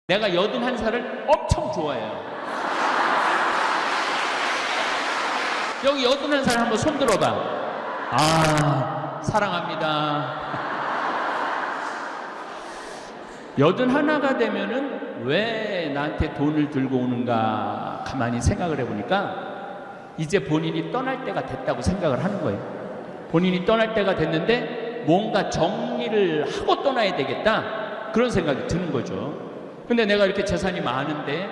내가 81살을 엄청 좋아해요. 여기 81살 한번 손 들어봐. 아, 사랑합니다. 81가 되면은 왜 나한테 돈을 들고 오는가 가만히 생각을 해보니까 이제 본인이 떠날 때가 됐다고 생각을 하는 거예요. 본인이 떠날 때가 됐는데 뭔가 정리를 하고 떠나야 되겠다, 그런 생각이 드는 거죠. 근데 내가 이렇게 재산이 많은데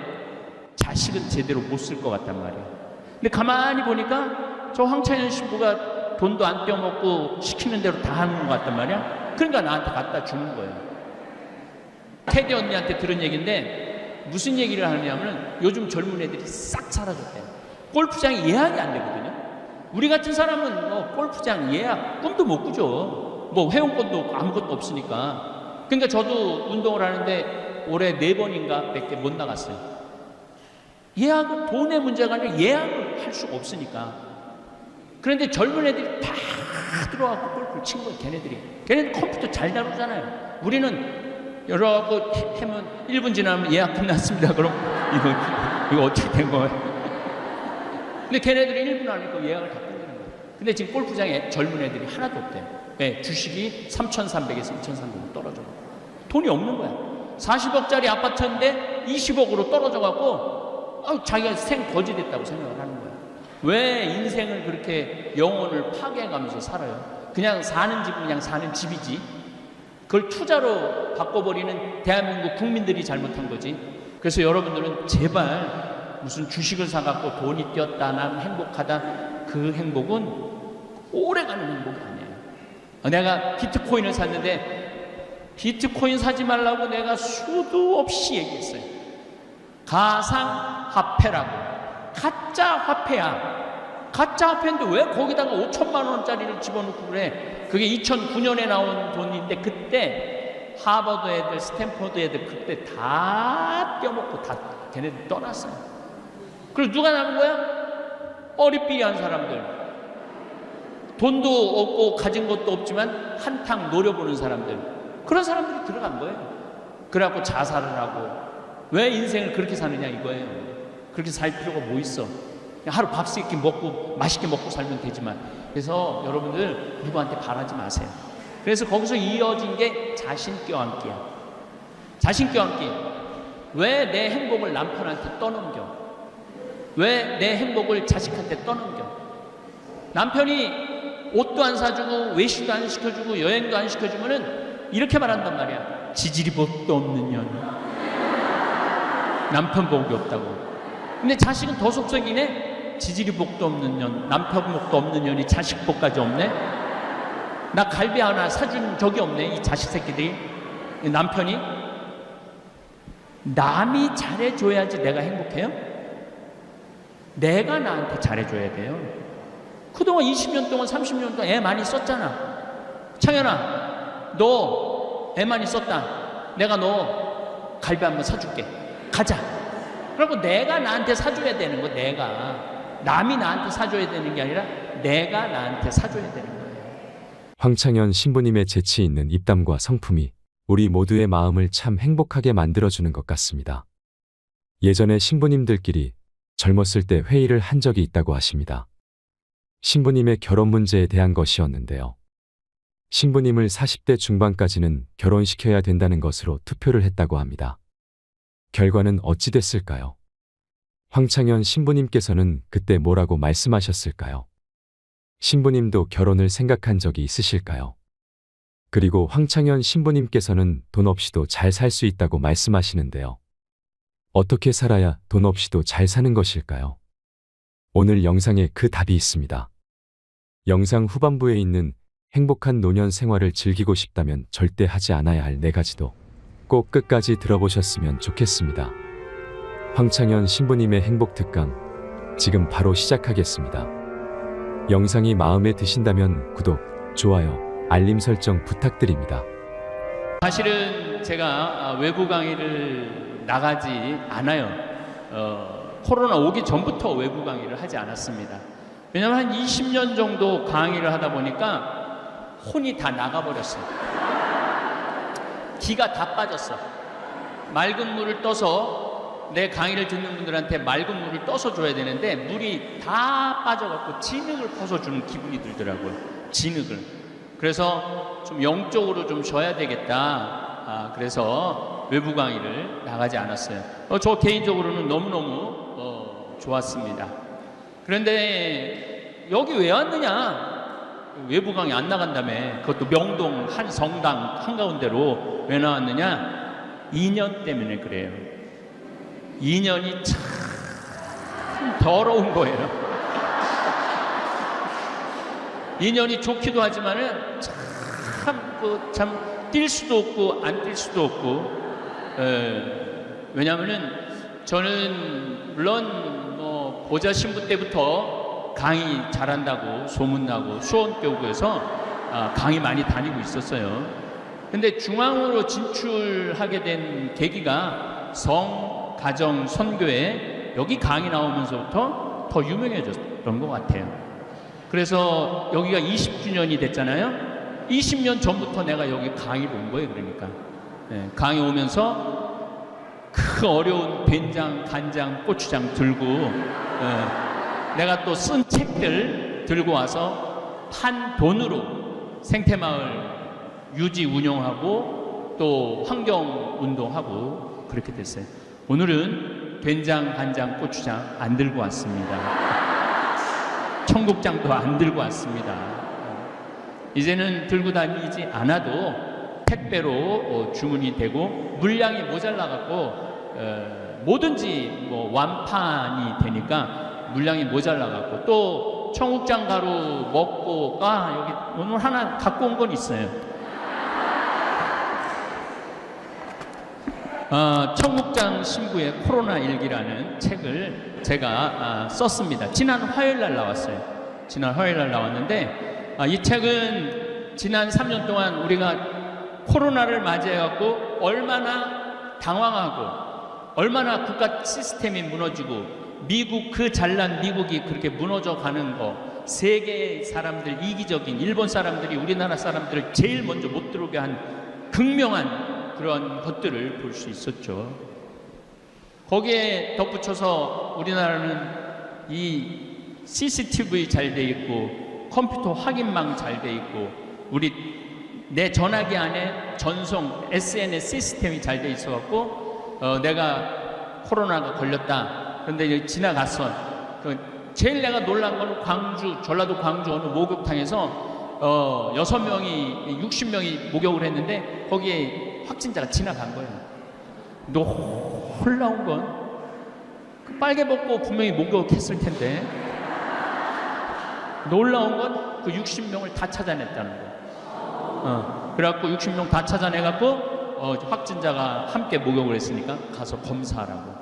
자식은 제대로 못 쓸 것 같단 말이에요. 근데 가만히 보니까 저 황창현 신부가 돈도 안 떼어먹고 시키는 대로 다 하는 것 같단 말이야. 그러니까 나한테 갖다 주는 거예요. 테디 언니한테 들은 얘기인데 무슨 얘기를 하냐면 요즘 젊은 애들이 싹 사라졌대요. 골프장이 예약이 안 되거든요. 우리 같은 사람은 뭐 골프장 예약 꿈도 못 꾸죠. 뭐 회원권도 아무것도 없으니까. 그러니까 저도 운동을 하는데 올해 4번인가 밖에 못 나갔어요. 예약은 돈의 문제가 아니라 예약을 할 수가 없으니까. 그런데 젊은 애들이 다 들어와서 골프를 친 거예요. 걔네들 컴퓨터 잘 다루잖아요. 우리는 여러분 하면 1분 지나면 예약 끝났습니다. 그럼 이거 어떻게 된 거예요? 근데 걔네들이 1분 안에 그 예약을 다 끝내는 거예요. 근데 지금 골프장에 젊은 애들이 하나도 없대요. 네, 주식이 3,300에서 2,300으로 떨어져. 돈이 없는 거야. 40억짜리 아파트인데 20억으로 떨어져 갖고 자기가 생거지됐다고 생각을 하는 거야. 왜 인생을 그렇게 영혼을 파괴해가면서 살아요? 그냥 사는 집은 그냥 사는 집이지, 그걸 투자로 바꿔버리는 대한민국 국민들이 잘못한 거지. 그래서 여러분들은 제발 무슨 주식을 사갖고 돈이 뛰었다, 난 행복하다, 그 행복은 오래가는 행복이 아니에요. 내가 비트코인을 샀는데 비트코인 사지 말라고 내가 수도 없이 얘기했어요. 가상화폐라고. 가짜 화폐야. 가짜 화폐인데 왜 거기다가 5천만 원짜리를 집어넣고 그래? 그게 2009년에 나온 돈인데 그때 하버드 애들, 스탠퍼드 애들 그때 다 떼어먹고 다 걔네들 떠났어요. 그리고 누가 남은 거야? 어리삐리한 사람들. 돈도 없고 가진 것도 없지만 한탕 노려보는 사람들. 그런 사람들이 들어간 거예요. 그래갖고 자살을 하고. 왜 인생을 그렇게 사느냐 이거예요. 그렇게 살 필요가 뭐 있어. 하루 밥 3끼 먹고 맛있게 먹고 살면 되지만. 그래서 여러분들 누구한테 바라지 마세요. 그래서 거기서 이어진 게 자신 껴안기야. 자신 껴안기. 왜 내 행복을 남편한테 떠넘겨? 왜 내 행복을 자식한테 떠넘겨? 남편이 옷도 안 사주고 외식도 안 시켜주고 여행도 안 시켜주면은 이렇게 말한단 말이야. 지지리 복도 없는 년. 남편 복이 없다고. 근데 자식은 더 속썩이네. 지지리 복도 없는 년, 남편 복도 없는 년이 자식 복까지 없네. 나 갈비 하나 사준 적이 없네, 이 자식 새끼들이. 남편이 남이 잘해줘야지 내가 행복해요? 내가 나한테 잘해줘야 돼요. 그동안 20년 동안 30년 동안 애 많이 썼잖아. 창현아, 너 애 많이 썼다. 내가 너 갈비 한번 사줄게. 가자. 그리고 내가 나한테 사줘야 되는 거. 내가. 남이 나한테 사줘야 되는 게 아니라 내가 나한테 사줘야 되는 거예요. 황창현 신부님의 재치 있는 입담과 성품이 우리 모두의 마음을 참 행복하게 만들어주는 것 같습니다. 예전에 신부님들끼리 젊었을 때 회의를 한 적이 있다고 하십니다. 신부님의 결혼 문제에 대한 것이었는데요. 신부님을 40대 중반까지는 결혼시켜야 된다는 것으로 투표를 했다고 합니다. 결과는 어찌 됐을까요? 황창현 신부님께서는 그때 뭐라고 말씀하셨을까요? 신부님도 결혼을 생각한 적이 있으실까요? 그리고 황창현 신부님께서는 돈 없이도 잘 살 수 있다고 말씀하시는데요. 어떻게 살아야 돈 없이도 잘 사는 것일까요? 오늘 영상에 그 답이 있습니다. 영상 후반부에 있는 행복한 노년 생활을 즐기고 싶다면 절대 하지 않아야 할 4가지도 꼭 끝까지 들어보셨으면 좋겠습니다. 황창현 신부님의 행복 특강 지금 바로 시작하겠습니다. 영상이 마음에 드신다면 구독, 좋아요, 알림 설정 부탁드립니다. 사실은 제가 외부 강의를 나가지 않아요. 코로나 오기 전부터 외부 강의를 하지 않았습니다. 왜냐하면 한 20년 정도 강의를 하다 보니까 혼이 다 나가버렸어요. 기가 다 빠졌어. 맑은 물을 떠서 내 강의를 듣는 분들한테 맑은 물을 떠서 줘야 되는데 물이 다 빠져갖고 진흙을 퍼서 주는 기분이 들더라고요. 진흙을. 그래서 좀 영적으로 좀 쉬어야 되겠다. 그래서 외부 강의를 나가지 않았어요. 저 개인적으로는 너무너무 좋았습니다. 그런데 여기 왜 왔느냐? 외부 강의 안 나간다며. 그것도 명동 한 성당 한가운데로 왜 나왔느냐? 2년 때문에 그래요. 2년이 참 더러운 거예요. 2년이 좋기도 하지만은 참 뛸 수도 없고 안 뛸 수도 없고. 왜냐하면은 저는 물론 뭐 보좌 신부 때부터 강의 잘한다고 소문나고 수원교구에서 강의 많이 다니고 있었어요. 근데 중앙으로 진출하게 된 계기가 성, 가정, 선교회 여기 강의 나오면서부터 더 유명해졌던 것 같아요. 그래서 여기가 20주년이 됐잖아요. 20년 전부터 내가 여기 강의를 온 거예요. 그러니까 강의 오면서 그 어려운 된장, 간장, 고추장 들고 내가 또 쓴 책들 들고 와서 판 돈으로 생태마을 유지 운영하고 또 환경운동하고 그렇게 됐어요. 오늘은 된장, 간장, 고추장 안 들고 왔습니다. 청국장도 안 들고 왔습니다. 이제는 들고 다니지 않아도 택배로 주문이 되고 물량이 모자라갖고 뭐든지 뭐 완판이 되니까 물량이 모자라갖고 또 청국장 가루 먹고 여기 오늘 하나 갖고 온 건 있어요. 청국장 신부의 코로나 일기라는 책을 제가 썼습니다. 지난 화요일 날 나왔어요. 지난 화요일 날 나왔는데 이 책은 지난 3년 동안 우리가 코로나를 맞이해갖고 얼마나 당황하고 얼마나 국가 시스템이 무너지고 미국 그 잘난 미국이 그렇게 무너져 가는 거 세계 사람들 이기적인 일본 사람들이 우리나라 사람들을 제일 먼저 못 들어오게 한 극명한 그런 것들을 볼 수 있었죠. 거기에 덧붙여서 우리나라는 이 CCTV 잘 돼 있고 컴퓨터 확인망 잘 돼 있고 내 전화기 안에 전송 SNS 시스템이 잘 돼 있어갖고 내가 코로나가 걸렸다. 그런데 이제 지나갔어. 제일 내가 놀란 건 전라도 광주 어느 목욕탕에서 6명이 60명이 목욕을 했는데 거기에 확진자가 지나간 거예요. 놀라운 건 그 빨개 벗고 분명히 목욕했을 텐데 놀라운 건 그 60명을 다 찾아냈다는 거예요. 그래갖고 60명 다 찾아내갖고 확진자가 함께 목욕을 했으니까 가서 검사하라고.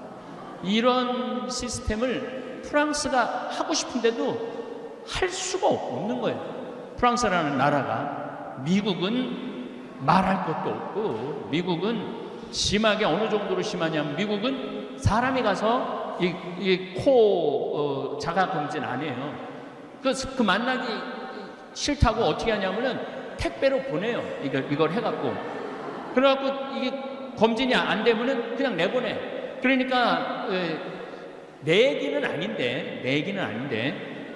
이런 시스템을 프랑스가 하고 싶은데도 할 수가 없는 거예요. 프랑스라는 나라가. 미국은 말할 것도 없고 미국은 심하게 어느 정도로 심하냐면 미국은 사람이 가서 코 자가 검진 안 해요. 그 만나기 싫다고 어떻게 하냐면은 택배로 보내요. 이걸 해갖고. 그래갖고 이게 검진이 안 되면은 그냥 내보내. 그러니까 내 얘기는 아닌데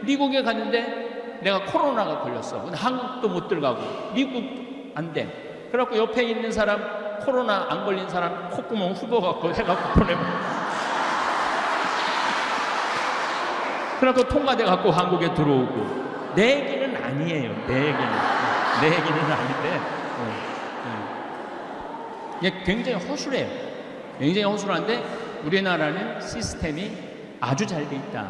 미국에 갔는데 내가 코로나가 걸렸어. 근데 한국도 못 들어가고 미국도 안 돼. 그래갖고 옆에 있는 사람 코로나 안 걸린 사람 콧구멍 후벼갖고 해갖고 보내고. 그래갖고 통과돼갖고 한국에 들어오고. 내 얘기는 아니에요. 내 얘기는 아닌데 이게 굉장히 허술해요. 굉장히 허술한데 우리나라는 시스템이 아주 잘 돼 있다.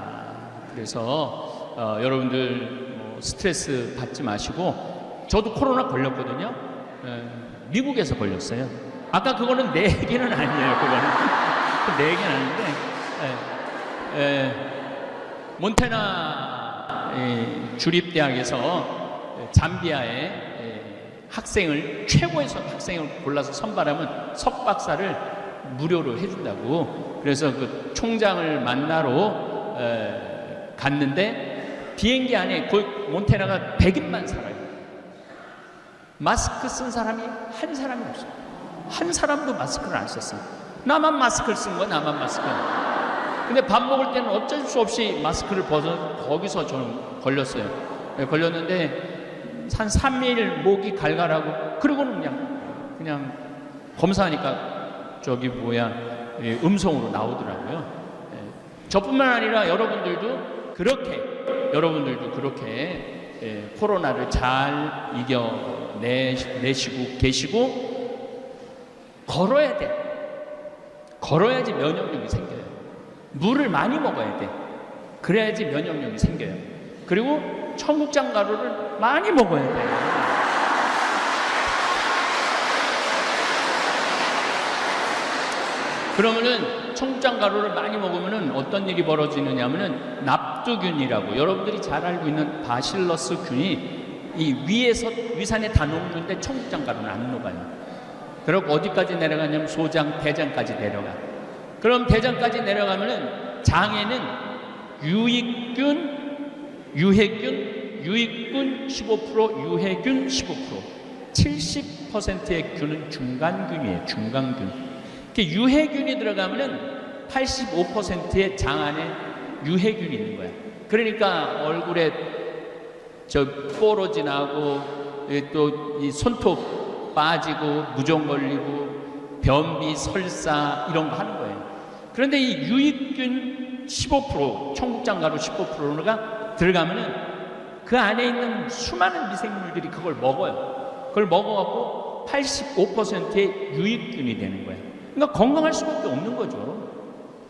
그래서 여러분들 스트레스 받지 마시고 저도 코로나 걸렸거든요. 미국에서 걸렸어요. 아까 그거는 내 얘기는 아니에요. 그거는 내 얘기는 아닌데 몬테나 주립대학에서 잠비아의 최고의 학생을 골라서 선발하면 석박사를 무료로 해준다고. 그래서 그 총장을 만나러 갔는데 비행기 안에 거의 몬테나가 100인만 살아요. 마스크 쓴 사람이 한 사람이 없어요. 한 사람도 마스크를 안 썼어요. 나만 마스크를 쓴 거야, 나만 마스크. 근데 밥 먹을 때는 어쩔 수 없이 마스크를 벗어 거기서 저는 걸렸어요. 네, 걸렸는데 한 3일 목이 갈갈하고 그러고는 그냥 검사하니까 저기 음성으로 나오더라고요. 네. 저뿐만 아니라 여러분들도 그렇게 코로나를 잘 이겨내시고 계시고 걸어야 돼. 걸어야지 면역력이 생겨요. 물을 많이 먹어야 돼. 그래야지 면역력이 생겨요. 그리고 청국장 가루를 많이 먹어야 돼. 그러면은 청국장 가루를 많이 먹으면은 어떤 일이 벌어지느냐면은 납두균이라고 여러분들이 잘 알고 있는 바실러스 균이 이 위에서 위산에 다 녹는데 청국장 가루는 안 녹아요. 그리고 어디까지 내려가냐면 소장, 대장까지 내려가. 그럼 대장까지 내려가면은 장에는 유익균 15%, 유해균 15%, 70%의 균은 중간균이에요. 중간균. 유해균이 들어가면은 85%의 장 안에 유해균이 있는 거야. 그러니까 얼굴에 뽀로지 나고 또 이 손톱 빠지고 무좀 걸리고 변비, 설사 이런 거 하는 거예요. 그런데 이 유익균 15%, 청국장 가루 15%가 들어가면은 그 안에 있는 수많은 미생물들이 그걸 먹어요. 그걸 먹어갖고 85%의 유익균이 되는 거예요. 그러니까 건강할 수밖에 없는 거죠.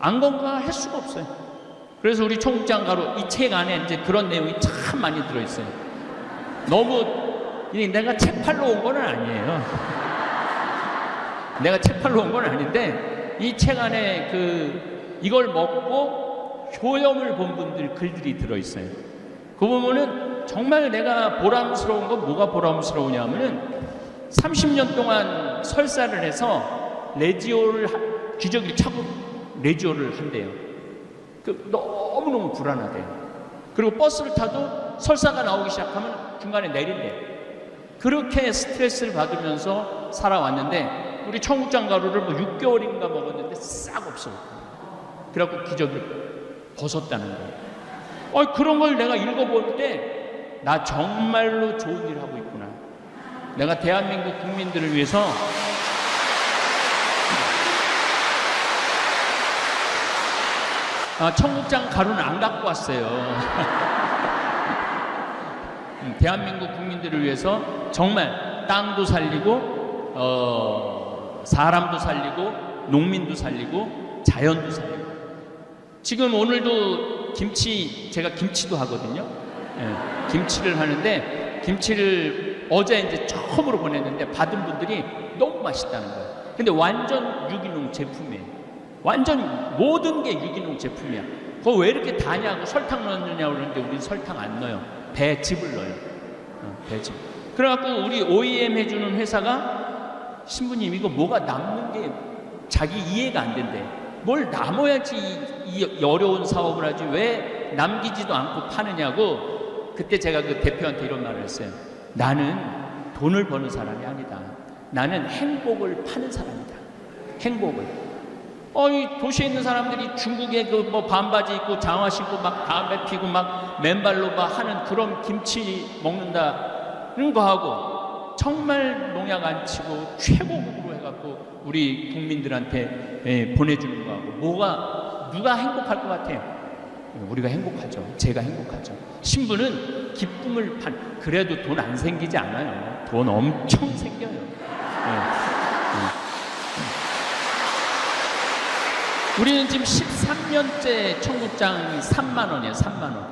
안 건강할 수가 없어요. 그래서 우리 청국장 가루 이 책 안에 이제 그런 내용이 참 많이 들어있어요. 너무 내가 책 팔러 온 건 아니에요. 내가 책 팔러 온 건 아닌데 이 책 안에 이걸 먹고 효염을 본 분들 글들이 들어있어요. 그 부분은 정말 내가 보람스러운 건 뭐가 보람스러우냐면은 30년 동안 설사를 해서 기저귀를 차고 레지오를 한대요. 너무너무 불안하대요. 그리고 버스를 타도 설사가 나오기 시작하면 중간에 내린대요. 그렇게 스트레스를 받으면서 살아왔는데 우리 청국장 가루를 6개월인가 먹었는데 싹 없어. 그래갖고 기저귀를 벗었다는 거예요. 그런 걸 내가 읽어볼 때 나 정말로 좋은 일을 하고 있구나. 내가 대한민국 국민들을 위해서 청국장 가루는 안 갖고 왔어요. 대한민국 국민들을 위해서 정말 땅도 살리고 사람도 살리고 농민도 살리고 자연도 살리고. 지금 오늘도 제가 김치도 하거든요. 김치를 하는데 김치를 어제 이제 처음으로 보냈는데 받은 분들이 너무 맛있다는 거예요. 근데 완전 유기농 제품이에요. 완전 모든 게 유기농 제품이야. 그거 왜 이렇게 다냐고 설탕 넣느냐고 그러는데 우리는 설탕 안 넣어요. 배즙을 넣어요. 배즙. 그래갖고 우리 OEM 해주는 회사가 신부님 이거 뭐가 남는 게 자기 이해가 안 된대. 뭘 남아야지 이 어려운 사업을 하지 왜 남기지도 않고 파느냐고. 그때 제가 그 대표한테 이런 말을 했어요. 나는 돈을 버는 사람이 아니다. 나는 행복을 파는 사람이다. 행복을. 이 도시에 있는 사람들이 중국에 반바지 입고 장화 신고 막 담배 피고 막 맨발로 막 하는 그런 김치 먹는다는 거 하고 정말 농약 안 치고 최고급으로 해갖고 우리 국민들한테 보내주는 거 하고 누가 행복할 것 같아요? 우리가 행복하죠. 제가 행복하죠. 신부는 기쁨을 그래도 돈 안 생기지 않아요. 돈 엄청 생겨요. 우리는 지금 13년째 청국장이 3만 원이에요. 3만 원.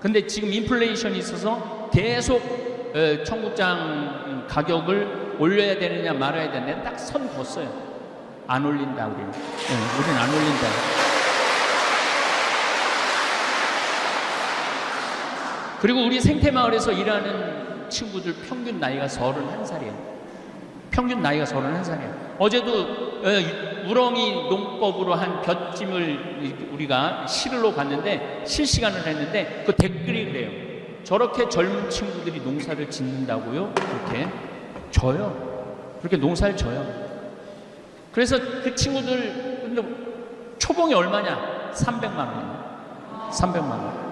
근데 지금 인플레이션이 있어서 계속 청국장 가격을 올려야 되느냐 말아야 되느냐 딱 선 걷어요. 안 올린다 우리는. 우리는 안 올린다. 그리고 우리 생태마을에서 일하는 친구들 평균 나이가 31살이에요. 평균 나이가 31살이에요. 어제도 우렁이 농법으로 한 볏찜을 우리가 실으러 갔는데 실시간을 했는데 그 댓글이 그래요. 저렇게 젊은 친구들이 농사를 짓는다고요? 그렇게 져요. 그렇게 농사를 져요. 그래서 그 친구들 근데 초봉이 얼마냐? 300만 원이야. 300만 원.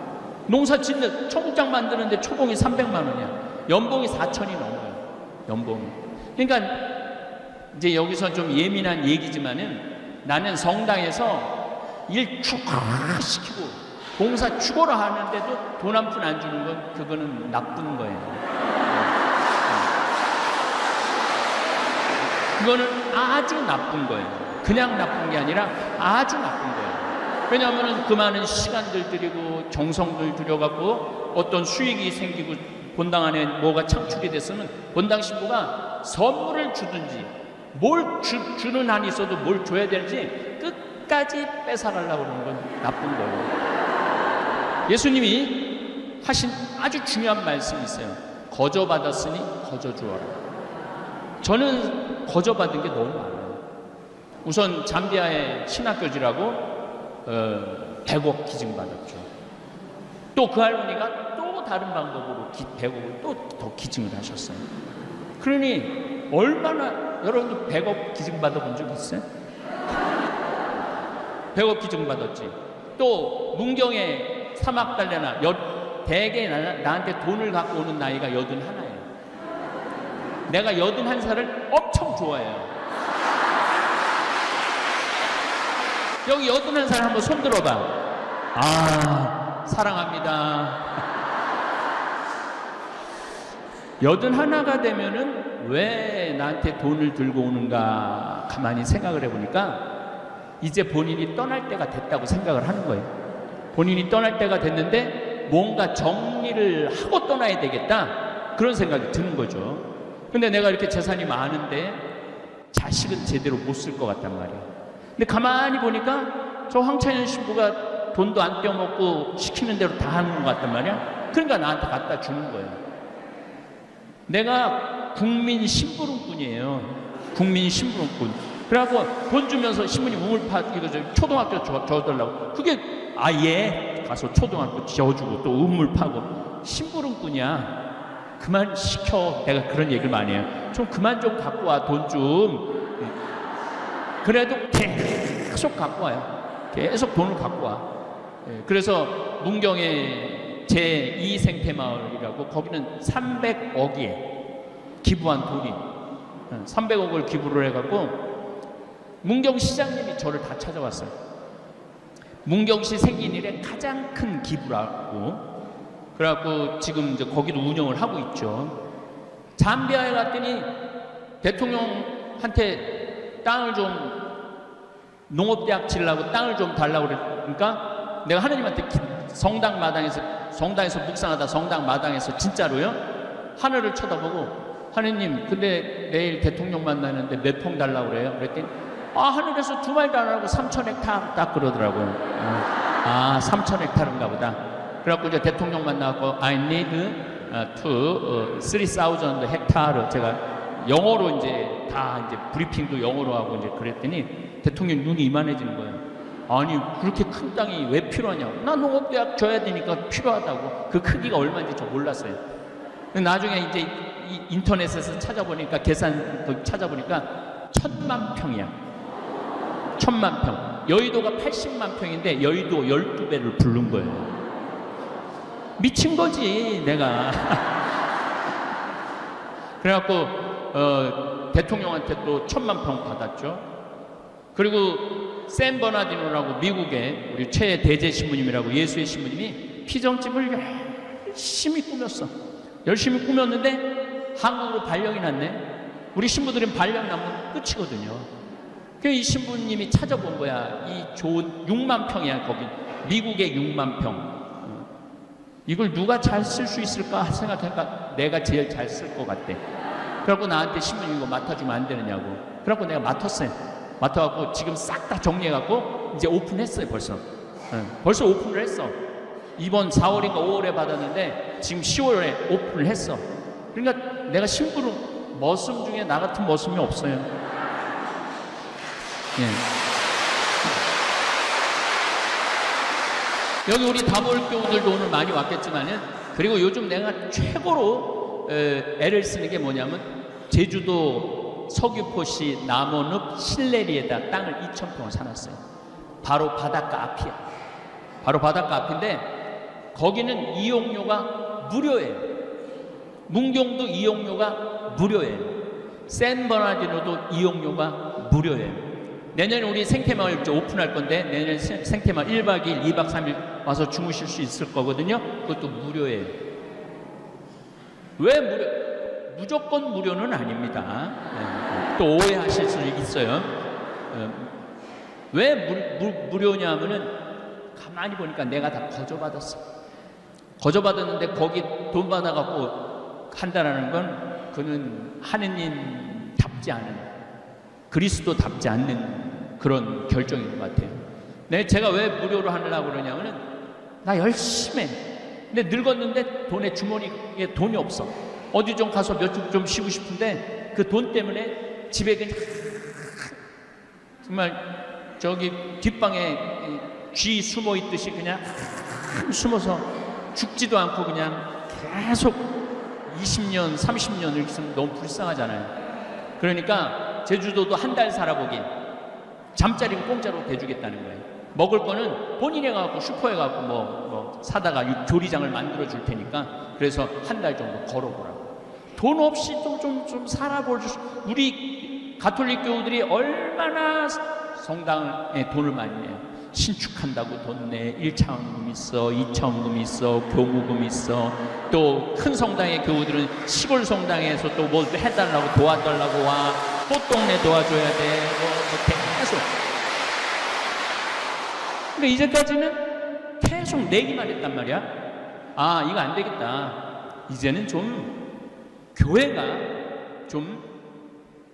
농사 짓는 청국장 만드는데 초봉이 300만 원이야. 연봉이 4천이 넘어요. 연봉이. 그러니까 이제 여기서 좀 예민한 얘기지만은 나는 성당에서 일 축하시키고 봉사 죽어라 하는데도 돈 한 푼 안 주는 건 그거는 나쁜 거예요. 그거는 아주 나쁜 거예요. 그냥 나쁜 게 아니라 아주 나쁜 거예요. 왜냐하면 그 많은 시간들 들이고 정성들 들여갖고 어떤 수익이 생기고 본당 안에 뭐가 창출이 됐으면 본당 신부가 선물을 주든지 뭘 주는 한이 있어도 뭘 줘야 될지 끝까지 뺏어가려고 그러는 건 나쁜 거예요. 예수님이 하신 아주 중요한 말씀이 있어요. 거저 받았으니 거저 주어라. 저는 거저 받은 게 너무 많아요. 우선 잠비아의 신학교지라고 100억 기증 받았죠. 또 그 할머니가 또 다른 방법으로 100억을 또 더 기증을 하셨어요. 그러니 얼마나 여러분도 100억 기증 받아본 적 있어요? 100억 기증 받았지. 또 문경에 사막달래나 대개 나한테 돈을 갖고 오는 나이가 81이에요. 내가 81살을 엄청 좋아해요. 여기 81살 한번 손 들어봐. 아, 사랑합니다. 81가 되면은 왜 나한테 돈을 들고 오는가 가만히 생각을 해보니까 이제 본인이 떠날 때가 됐다고 생각을 하는 거예요. 본인이 떠날 때가 됐는데 뭔가 정리를 하고 떠나야 되겠다 그런 생각이 드는 거죠. 근데 내가 이렇게 재산이 많은데 자식은 제대로 못 쓸 것 같단 말이에요. 근데 가만히 보니까 저 황찬현 신부가 돈도 안 떼어먹고 시키는 대로 다 하는 것 같단 말이야. 그러니까 나한테 갖다 주는 거예요. 내가 국민 심부름꾼이에요. 국민 심부름꾼. 그래갖고 돈 주면서 신부님 우물파 이거 초등학교 줘달라고. 그게 아예 가서 초등학교 지어주고 또 우물 파고 심부름꾼이야. 그만 시켜. 내가 그런 얘기를 많이 해요. 좀 그만 좀 갖고 와. 돈 좀. 그래도 계속 갖고 와요. 계속 돈을 갖고 와. 그래서 문경에 제2 생태마을이라고 거기는 300억이에요. 기부한 돈이 300억을 기부를 해갖고 문경시장님이 저를 다 찾아왔어요. 문경시 생긴 일에 가장 큰 기부라고. 그래갖고 지금 이제 거기도 운영을 하고 있죠. 잠비아에 갔더니 대통령한테 땅을 좀 농업대학 지으려고 땅을 좀 달라고 그러니까 내가 하나님한테 성당에서 묵상하다 성당 마당에서 진짜로요 하늘을 쳐다보고 하느님 근데 내일 대통령 만나는데 몇 평 달라고 그래요? 그랬더니 하늘에서 두 말도 안 하고 3,000헥타르 딱 그러더라고요. 3,000헥타르인가 보다. 그래갖고 이제 대통령 만나고 I need to 3,000 헥타르 제가 영어로 이제 다 이제 브리핑도 영어로 하고 이제 그랬더니 대통령 눈이 이만해지는 거예요. 아니 그렇게 큰 땅이 왜 필요하냐고. 나 농업대학 줘야 되니까 필요하다고. 그 크기가 얼마인지 저 몰랐어요. 나중에 이제 인터넷에서 찾아보니까 계산 찾아보니까 1,000만 평이야. 1,000만 평. 여의도가 80만 평인데 여의도 12배를 부른 거예요. 미친 거지 내가. 그래갖고 대통령한테 또 1,000만 평 받았죠. 그리고 샌 버나디노라고 미국의 우리 최 대제 신부님이라고 예수의 신부님이 피정집을 열심히 꾸몄어. 열심히 꾸몄는데 한국으로 발령이 났네. 우리 신부들은 발령 나면 끝이거든요. 그래서 이 신부님이 찾아본 거야. 이 좋은 6만 평이야 거기. 미국의 6만 평. 이걸 누가 잘 쓸 수 있을까 생각하니까 내가 제일 잘 쓸 것 같대. 그래갖고 나한테 신부님 이거 맡아주면 안 되느냐고. 그래갖고 내가 맡았어요. 맡아갖고 지금 싹 다 정리해갖고 이제 오픈했어요 벌써. 벌써 오픈을 했어. 이번 4월인가 5월에 받았는데 지금 10월에 오픈을 했어. 그러니까 내가 신부름 머슴 중에 나 같은 머슴이 없어요. 예. 여기 우리 다볼교우들도 오늘 많이 왔겠지만은 그리고 요즘 내가 최고로 애를 쓰는 게 뭐냐면 제주도 서귀포시 남원읍 신내리에다 땅을 2,000평을 사놨어요. 바로 바닷가 앞이야. 바로 바닷가 앞인데 거기는 이용료가 무료예요. 문경도 이용료가 무료예요. 샌버나디노도 이용료가 무료예요. 내년에 우리 생태마을 오픈할 건데 내년 생태마을 1박 2일, 2박 3일 와서 주무실 수 있을 거거든요. 그것도 무료예요. 왜 무료? 무조건 무료는 아닙니다. 네. 또 오해하실 수 있어요. 왜 무료냐면은 가만히 보니까 내가 다 거저받았어. 거저받았는데 거기 돈 받아갖고 한다라는 건 그는 하느님답지 않은, 그리스도답지 않는 그런 결정인 것 같아요. 제가 왜 무료로 하려고 그러냐면은 나 열심히 해. 근데 늙었는데 주머니에 돈이 없어. 어디 좀 가서 몇 주 좀 쉬고 싶은데 그 돈 때문에 집에 그냥 정말 저기 뒷방에 쥐 숨어 있듯이 그냥 숨어서 죽지도 않고 그냥 계속 20년, 30년 이렇게 있으면 너무 불쌍하잖아요. 그러니까 제주도도 한 달 살아보긴 잠자리는 공짜로 대주겠다는 거예요. 먹을 거는 본인이 가고 슈퍼에 가고 뭐 사다가 조리장을 만들어 줄 테니까 그래서 한 달 정도 걸어보라고. 돈 없이 좀 살아볼 수. 우리 가톨릭 교우들이 얼마나 성당에 돈을 많이 내요. 신축한다고 돈 내. 1차원금 있어, 2차원금 있어, 교무금 있어. 또 큰 성당의 교우들은 시골 성당에서 또 뭐 해달라고 도와달라고 와. 꽃동네 도와줘야 돼. 계속. 근데 이제까지는 계속 내기만 했단 말이야. 아, 이거 안 되겠다. 이제는 좀 교회가 좀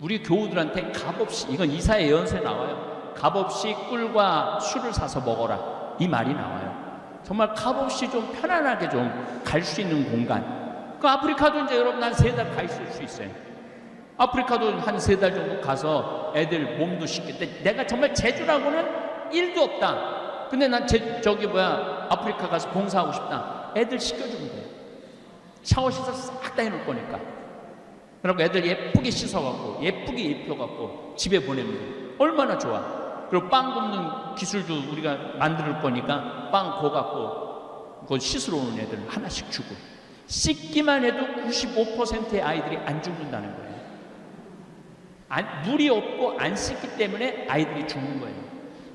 우리 교우들한테 값없이, 이건 이사야 예언서에 나와요. 값없이 꿀과 술을 사서 먹어라. 이 말이 나와요. 정말 값없이 좀 편안하게 좀 갈 수 있는 공간. 그 아프리카도 이제 여러분 한 3달 가 있을 수 있어요. 아프리카도 한 3달 정도 가서 애들 몸도 씻겠대. 내가 정말 제주라고는 1도 없다. 근데 난 아프리카 가서 봉사하고 싶다. 애들 씻겨주면 돼요. 샤워 시설 싹 다 해놓을 거니까. 그리고 애들 예쁘게 씻어갖고 예쁘게 입혀갖고 집에 보내면 돼요. 얼마나 좋아. 그리고 빵 굽는 기술도 우리가 만들 거니까 빵 고갖고 그거 씻으러 오는 애들 하나씩 주고. 씻기만 해도 95%의 아이들이 안 죽는다는 거예요. 물이 없고 안 씻기 때문에 아이들이 죽는 거예요.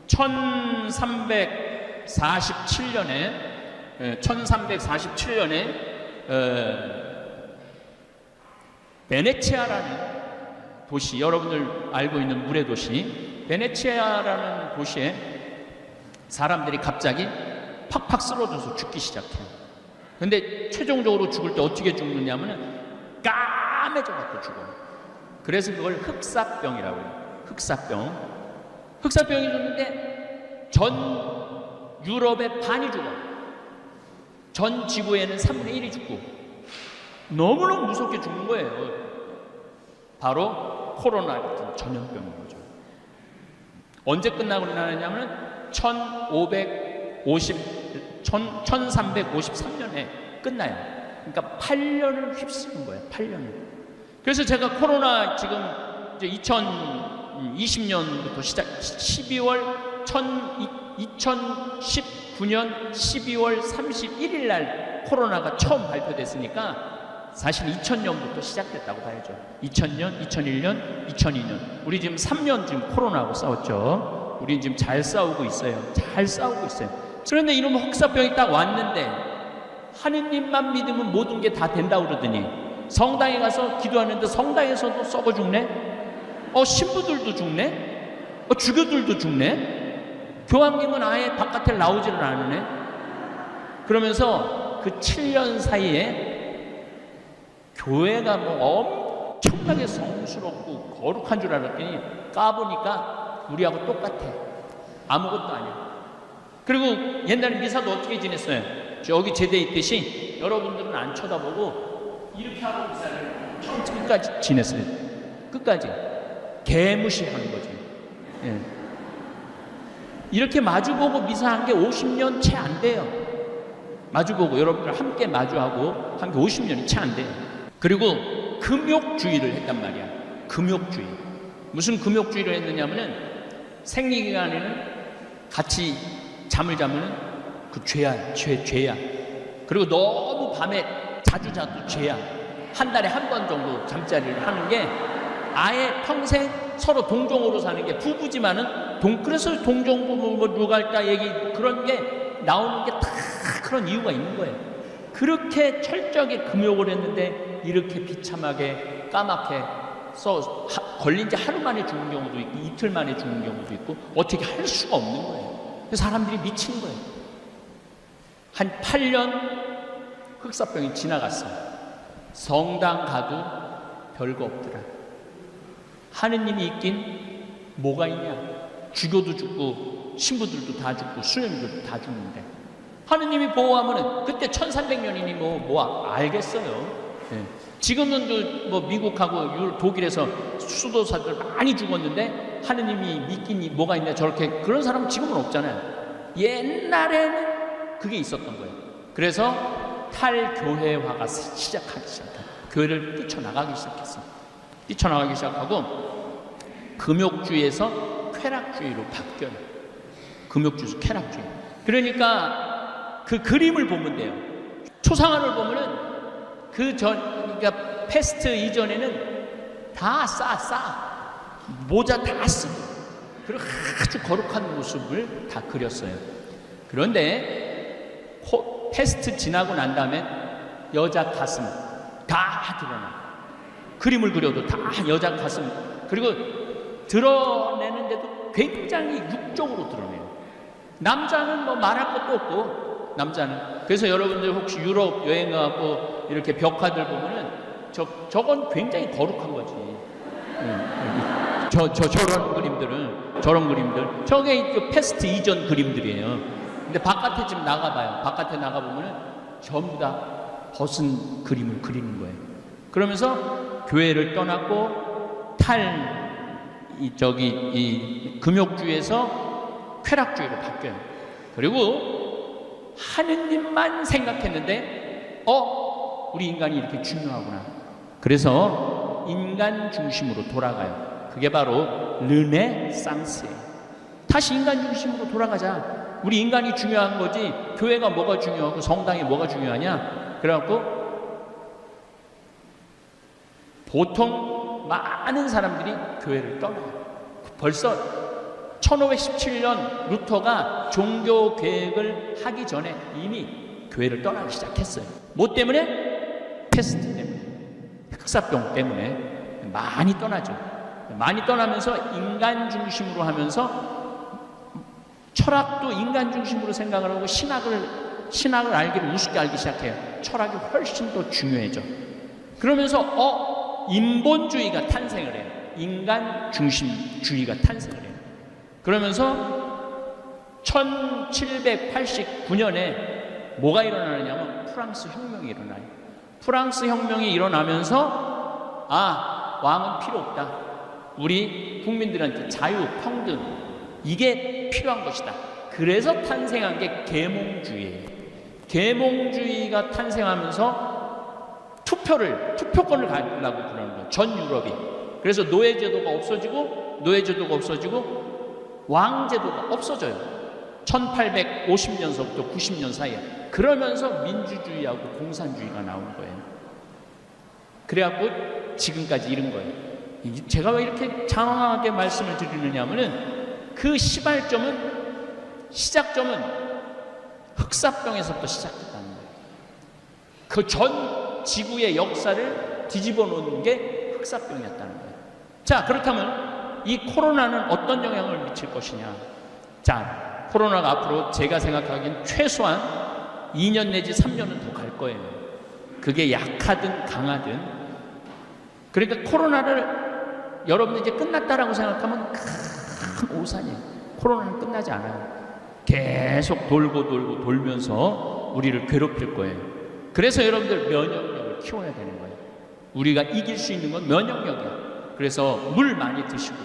1347년에 베네치아라는 도시, 여러분들 알고 있는 물의 도시 베네치아라는 도시에 사람들이 갑자기 팍팍 쓰러져서 죽기 시작해요. 근데 최종적으로 죽을 때 어떻게 죽느냐면 까매져 갖고 죽어요. 그래서 그걸 흑사병이라고 해요. 흑사병이 죽는데 전 유럽의 반이 죽어. 전 지구에는 3분의 1이 죽고 너무너무 무섭게 죽는 거예요. 바로 코로나 같은 전염병인 거죠. 언제 끝나고 나느냐면 1353년에 끝나요. 그러니까 8년을 휩쓰는 거예요. 8년을. 그래서 제가 코로나 지금 이제 2020년부터 시작 2019년 12월 31일 날 코로나가 처음 발표됐으니까 사실 2000년부터 시작됐다고 봐야죠. 2000년, 2001년, 2002년. 우리 지금 3년 지금 코로나하고 싸웠죠. 우리 지금 잘 싸우고 있어요. 잘 싸우고 있어요. 그런데 이놈 흑사병이 딱 왔는데 하느님만 믿으면 모든 게 다 된다고 그러더니 성당에 가서 기도하는데 성당에서도 썩어 죽네? 신부들도 죽네? 주교들도 죽네? 교황님은 아예 바깥에 나오지를 않으네? 그러면서 그 7년 사이에 교회가 뭐 엄청나게 성스럽고 거룩한 줄 알았더니 까보니까 우리하고 똑같아. 아무것도 아니야. 그리고 옛날에 미사도 어떻게 지냈어요? 저기 제대 있듯이 여러분들은 안 쳐다보고 이렇게 하고 미사를 끝까지 지냈어요. 끝까지. 개무시하는 거지. 예. 이렇게 마주보고 미사한 게 50년 채 안 돼요. 마주보고 여러분들 함께 마주하고 한 게 50년이 채 안 돼요. 그리고 금욕주의를 했단 말이야. 금욕주의. 무슨 금욕주의를 했느냐면은 생리기간에는 같이 잠을 자면은 그 죄야. 그리고 너무 밤에 자주 자도 죄야. 한 달에 한 번 정도 잠자리를 하는 게 아예 평생 서로 동종으로 사는 게 부부지만은 그래서 동종부부 뭐 누갈다 얘기 그런 게 나오는 게 다 그런 이유가 있는 거예요. 그렇게 철저하게 금욕을 했는데 이렇게 비참하게 까맣게 걸린 지 하루 만에 죽는 경우도 있고 이틀 만에 죽는 경우도 있고 어떻게 할 수가 없는 거예요. 사람들이 미친 거예요. 한 8년 흑사병이 지나갔어요. 성당 가도 별거 없더라. 하느님이 있긴 뭐가 있냐. 주교도 죽고 신부들도 다 죽고 수녀들도 다 죽는데 하느님이 보호하면은 그때 1300년이니 뭐 알겠어요. 네. 지금은 뭐 미국하고 독일에서 수도사들 많이 죽었는데 하느님이 믿긴 뭐가 있냐. 저렇게 그런 사람은 지금은 없잖아요. 옛날에는 그게 있었던 거예요. 그래서 탈교회화가 시작하기 시작해요. 교회를 뛰쳐나가기 시작했어요. 뛰쳐나가기 시작하고 금욕주의에서 쾌락주의로 바뀌어요. 금욕주의에서 쾌락주의. 그러니까 그 그림을 보면 돼요. 초상화를 보면은 그러니까 패스트 이전에는 다 모자 다 쓰고 그리고 아주 거룩한 모습을 다 그렸어요. 그런데 패스트 지나고 난 다음에 여자 가슴 다 드러나. 그림을 그려도 다 여자 가슴 그리고 드러내는데도 굉장히 육적으로 드러내요. 남자는 뭐 말할 것도 없고 남자는 그래서 여러분들 혹시 유럽 여행 가고 이렇게 벽화들 보면은 저건 굉장히 거룩한 거지. 저런 그림들 저게 패스트 이전 그림들이에요. 근데 바깥에 지금 나가봐요. 바깥에 나가보면은 전부 다 벗은 그림을 그리는 거예요. 그러면서 교회를 떠났고 이 금욕주의에서 쾌락주의로 바뀌어요. 그리고 하느님만 생각했는데 우리 인간이 이렇게 중요하구나. 그래서 인간 중심으로 돌아가요. 그게 바로 르네상스예요. 다시 인간 중심으로 돌아가자. 우리 인간이 중요한 거지 교회가 뭐가 중요하고 성당이 뭐가 중요하냐. 그래갖고 보통 많은 사람들이 교회를 떠나요. 벌써 1517년 루터가 종교 계획을 하기 전에 이미 교회를 떠나기 시작했어요. 뭐 때문에? 패스트 때문에, 흑사병 때문에 많이 떠나죠. 많이 떠나면서 인간 중심으로 하면서 철학도 인간 중심으로 생각을 하고 신학을 알기를 우습게 알기 시작해요. 철학이 훨씬 더 중요해져. 그러면서 인본주의가 탄생을 해요. 인간 중심주의가 탄생을 해요. 그러면서 1789년에 뭐가 일어나느냐면 프랑스 혁명이 일어나요. 프랑스 혁명이 일어나면서 왕은 필요 없다. 우리 국민들한테 자유, 평등 이게 필요한 것이다. 그래서 탄생한 게 계몽주의예요. 계몽주의가 탄생하면서 투표권을 가지려고 그러는 거예요. 전 유럽이. 그래서 노예제도가 없어지고 왕제도가 없어져요. 1850년서부터 90년 사이에. 그러면서 민주주의하고 공산주의가 나오는 거예요. 그래갖고 지금까지 이른 거예요. 제가 왜 이렇게 장황하게 말씀을 드리느냐 하면은 그 시작점은 흑사병에서부터 시작됐다는 거예요. 그 전 지구의 역사를 뒤집어 놓는 게 흑사병이었다는 거예요. 자, 그렇다면 이 코로나는 어떤 영향을 미칠 것이냐. 자, 코로나가 앞으로 제가 생각하기엔 최소한 2년 내지 3년은 더 갈 거예요. 그게 약하든 강하든. 그러니까 코로나를 여러분들 이제 끝났다라고 생각하면 큰 오산이에요. 코로나는 끝나지 않아요. 계속 돌면서 우리를 괴롭힐 거예요. 그래서 여러분들 면역력을 키워야 되는 거예요. 우리가 이길 수 있는 건 면역력이야. 그래서 물 많이 드시고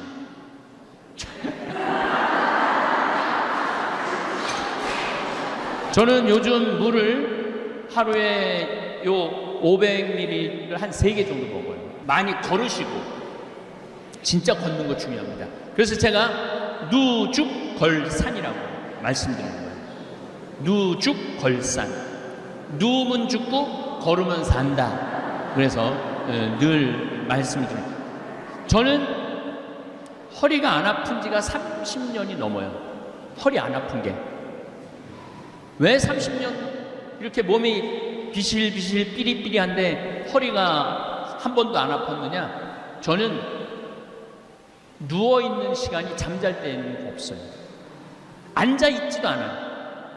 저는 요즘 물을 하루에 요 500ml를 한 3개 정도 먹어요. 많이 걸으시고 진짜 걷는 거 중요합니다. 그래서 제가 누죽걸산이라고 말씀드리는 거예요. 누죽걸산. 누우면 죽고 걸으면 산다. 그래서 늘 말씀을 드립니다. 저는 허리가 안 아픈 지가 30년이 넘어요. 허리 안 아픈 게. 왜 30년 이렇게 몸이 비실비실 삐리삐리한데 허리가 한 번도 안 아팠느냐? 저는 누워있는 시간이 잠잘 때는 없어요. 앉아있지도 않아요.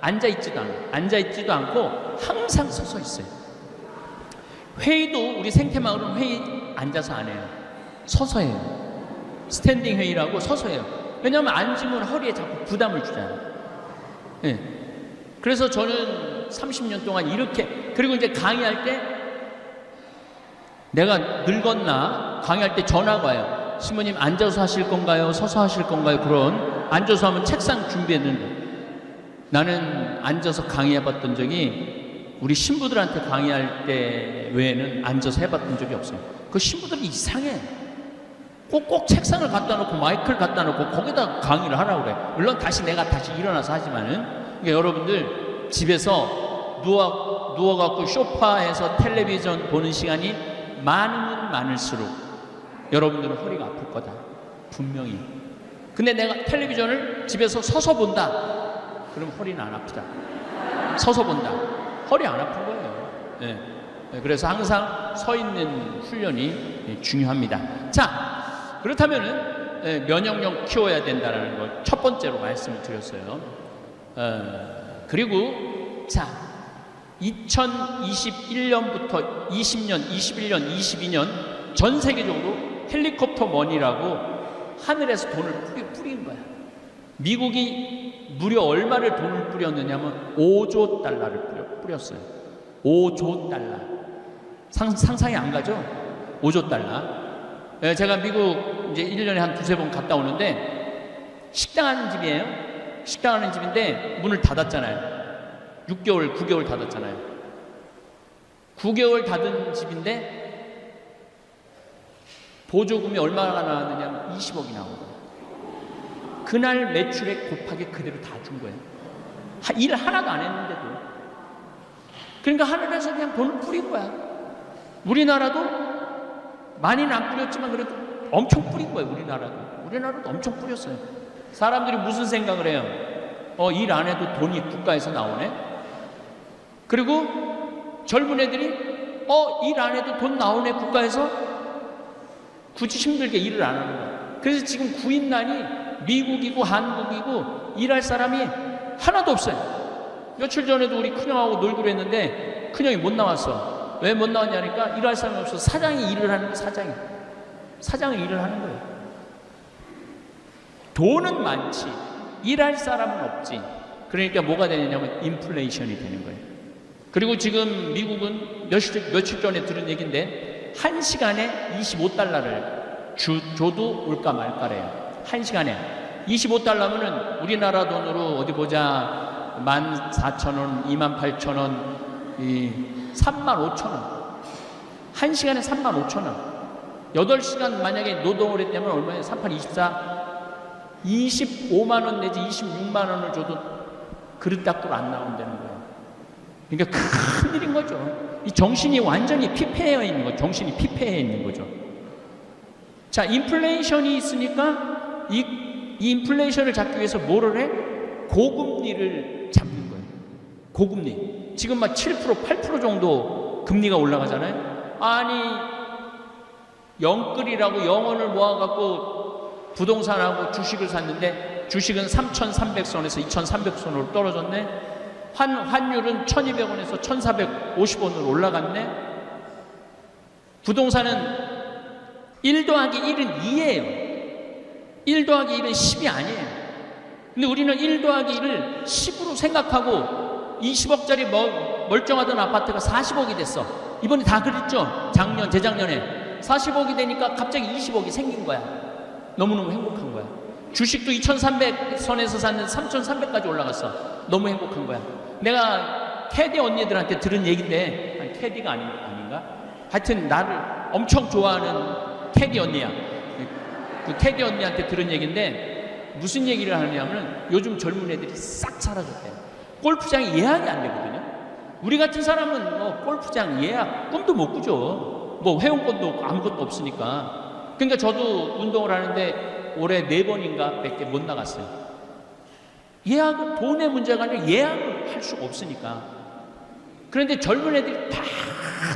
앉아있지도 않고 항상 서서 있어요. 회의도 우리 생태마을은 회의 앉아서 안 해요. 서서 해요. 스탠딩 회의라고 서서 해요. 왜냐하면 앉으면 허리에 자꾸 부담을 주잖아요. 네. 그래서 저는 30년 동안 이렇게, 그리고 이제 강의할 때 내가 늙었나 강의할 때 전화가 와요. 신부님 앉아서 하실 건가요? 서서 하실 건가요? 그런 앉아서 하면 책상 준비했는데 나는 앉아서 강의해봤던 적이 우리 신부들한테 강의할 때 외에는 앉아서 해봤던 적이 없어요. 그 신부들이 이상해. 꼭 책상을 갖다 놓고 마이크를 갖다 놓고 거기다 강의를 하라고 그래. 물론 내가 다시 일어나서 하지만은, 그러니까 여러분들 집에서 누워갖고 소파에서 텔레비전 보는 시간이 많으면 많을수록 여러분들은 허리가 아플 거다. 분명히. 근데 내가 텔레비전을 집에서 서서 본다. 그럼 허리는 안 아프다. 서서 본다. 허리 안 아픈 거예요. 네. 그래서 항상 서 있는 훈련이 중요합니다. 자, 그렇다면은 면역력 키워야 된다는 걸 첫 번째로 말씀을 드렸어요. 그리고 자, 2021년부터 20년, 21년, 22년 전 세계적으로 헬리콥터 머니라고 하늘에서 돈을 뿌린 거야. 미국이 무려 얼마를 돈을 뿌렸느냐면 5조 달러를 뿌렸어요. 5조 달러. 상상이 안 가죠? 5조 달러. 제가 미국 이제 1년에 한 두세 번 갔다 오는데 식당 하는 집이에요. 식당 하는 집인데 문을 닫았잖아요. 6개월, 9개월 닫았잖아요. 9개월 닫은 집인데 보조금이 얼마나 나왔느냐면 20억이 나오고 그날 매출액 곱하기 그대로 다 준 거예요. 일 하나도 안 했는데도. 그러니까 하늘에서 그냥 돈을 뿌린 거야. 우리나라도 많이는 안 뿌렸지만 그래도 엄청 뿌린 거예요. 우리나라도 엄청 뿌렸어요. 사람들이 무슨 생각을 해요? 일 안 해도 돈이 국가에서 나오네. 그리고 젊은 애들이 일 안 해도 돈 나오네 국가에서. 굳이 힘들게 일을 안 하는 거야. 그래서 지금 구인난이 미국이고 한국이고 일할 사람이 하나도 없어요. 며칠 전에도 우리 큰형하고 놀기로 했는데 큰형이 못 나왔어. 왜 못 나왔냐니까 일할 사람이 없어서 사장이 일을 하는 거예요. 사장이 일을 하는 거예요. 돈은 많지 일할 사람은 없지. 그러니까 뭐가 되냐면 인플레이션이 되는 거예요. 그리고 지금 미국은 며칠 전에 들은 얘기인데 1시간에 25달러를 줘도 올까 말까래요. 1시간에 25달러면은 우리나라 돈으로 어디 보자 14,000원, 28,000원, 35,000원. 1시간에 35,000원. 8시간 만약에 노동을 했다면 얼마예요? 38, 24, 25만 원 내지 26만 원을 줘도 그릇 닦으러 안 나온다는 거예요. 그러니까 큰 일인 거죠. 이 정신이 완전히 피폐해 있는 거죠. 정신이 피폐해 있는 거죠. 자, 인플레이션이 있으니까 이 인플레이션을 잡기 위해서 뭐를 해? 고금리를 잡는 거예요. 고금리. 지금 막 7%, 8% 정도 금리가 올라가잖아요. 아니, 영끌이라고 영원을 모아갖고 부동산하고 주식을 샀는데 주식은 3,300선에서 2,300선으로 떨어졌네. 환율은 1,200원에서 1,450원으로 올라갔네. 부동산은 1 더하기 1은 2예요. 1 더하기 1은 10이 아니에요. 근데 우리는 1 더하기 1을 10으로 생각하고 20억짜리 멀쩡하던 아파트가 40억이 됐어. 이번에 다 그랬죠? 재작년에 40억이 되니까 갑자기 20억이 생긴 거야. 너무너무 행복한 거야. 주식도 2,300선에서 샀는데 3,300까지 올라갔어. 너무 행복한 거야. 내가 테디 언니들한테 들은 얘기인데, 아니, 테디가 아닌가? 하여튼 나를 엄청 좋아하는 테디 언니야. 그 캐디 언니한테 들은 얘기인데 무슨 얘기를 하냐면 요즘 젊은 애들이 싹 사라졌대요. 골프장이 예약이 안 되거든요. 우리 같은 사람은 뭐 골프장 예약 꿈도 못 꾸죠. 뭐 회원권도 없고 아무것도 없으니까. 그러니까 저도 운동을 하는데 올해 4번인가 밖에 못 나갔어요. 예약은 돈의 문제가 아니라 예약을 할 수가 없으니까. 그런데 젊은 애들이 다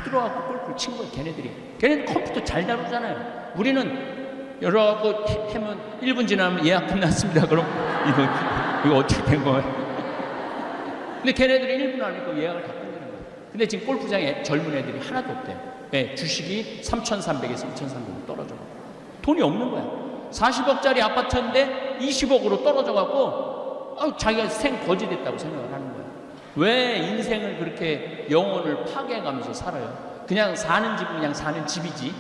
들어가고 골프를 친 거예요. 걔네들 컴퓨터 잘 다루잖아요. 우리는 열어갖고 해면 1분 지나면 예약 끝났습니다. 그럼 이거 어떻게 된 거예요? 근데 걔네들이 1분 안에 그 예약을 다 끝내는 거예요. 근데 지금 골프장에 젊은 애들이 하나도 없대요. 네, 주식이 3,300에서 2,300으로 떨어져. 돈이 없는 거야. 40억짜리 아파트인데 20억으로 떨어져갖고 자기가 생거지됐다고 생각을 하는 거야. 왜 인생을 그렇게 영혼을 파괴해가면서 살아요? 그냥 사는 집은 그냥 사는 집이지.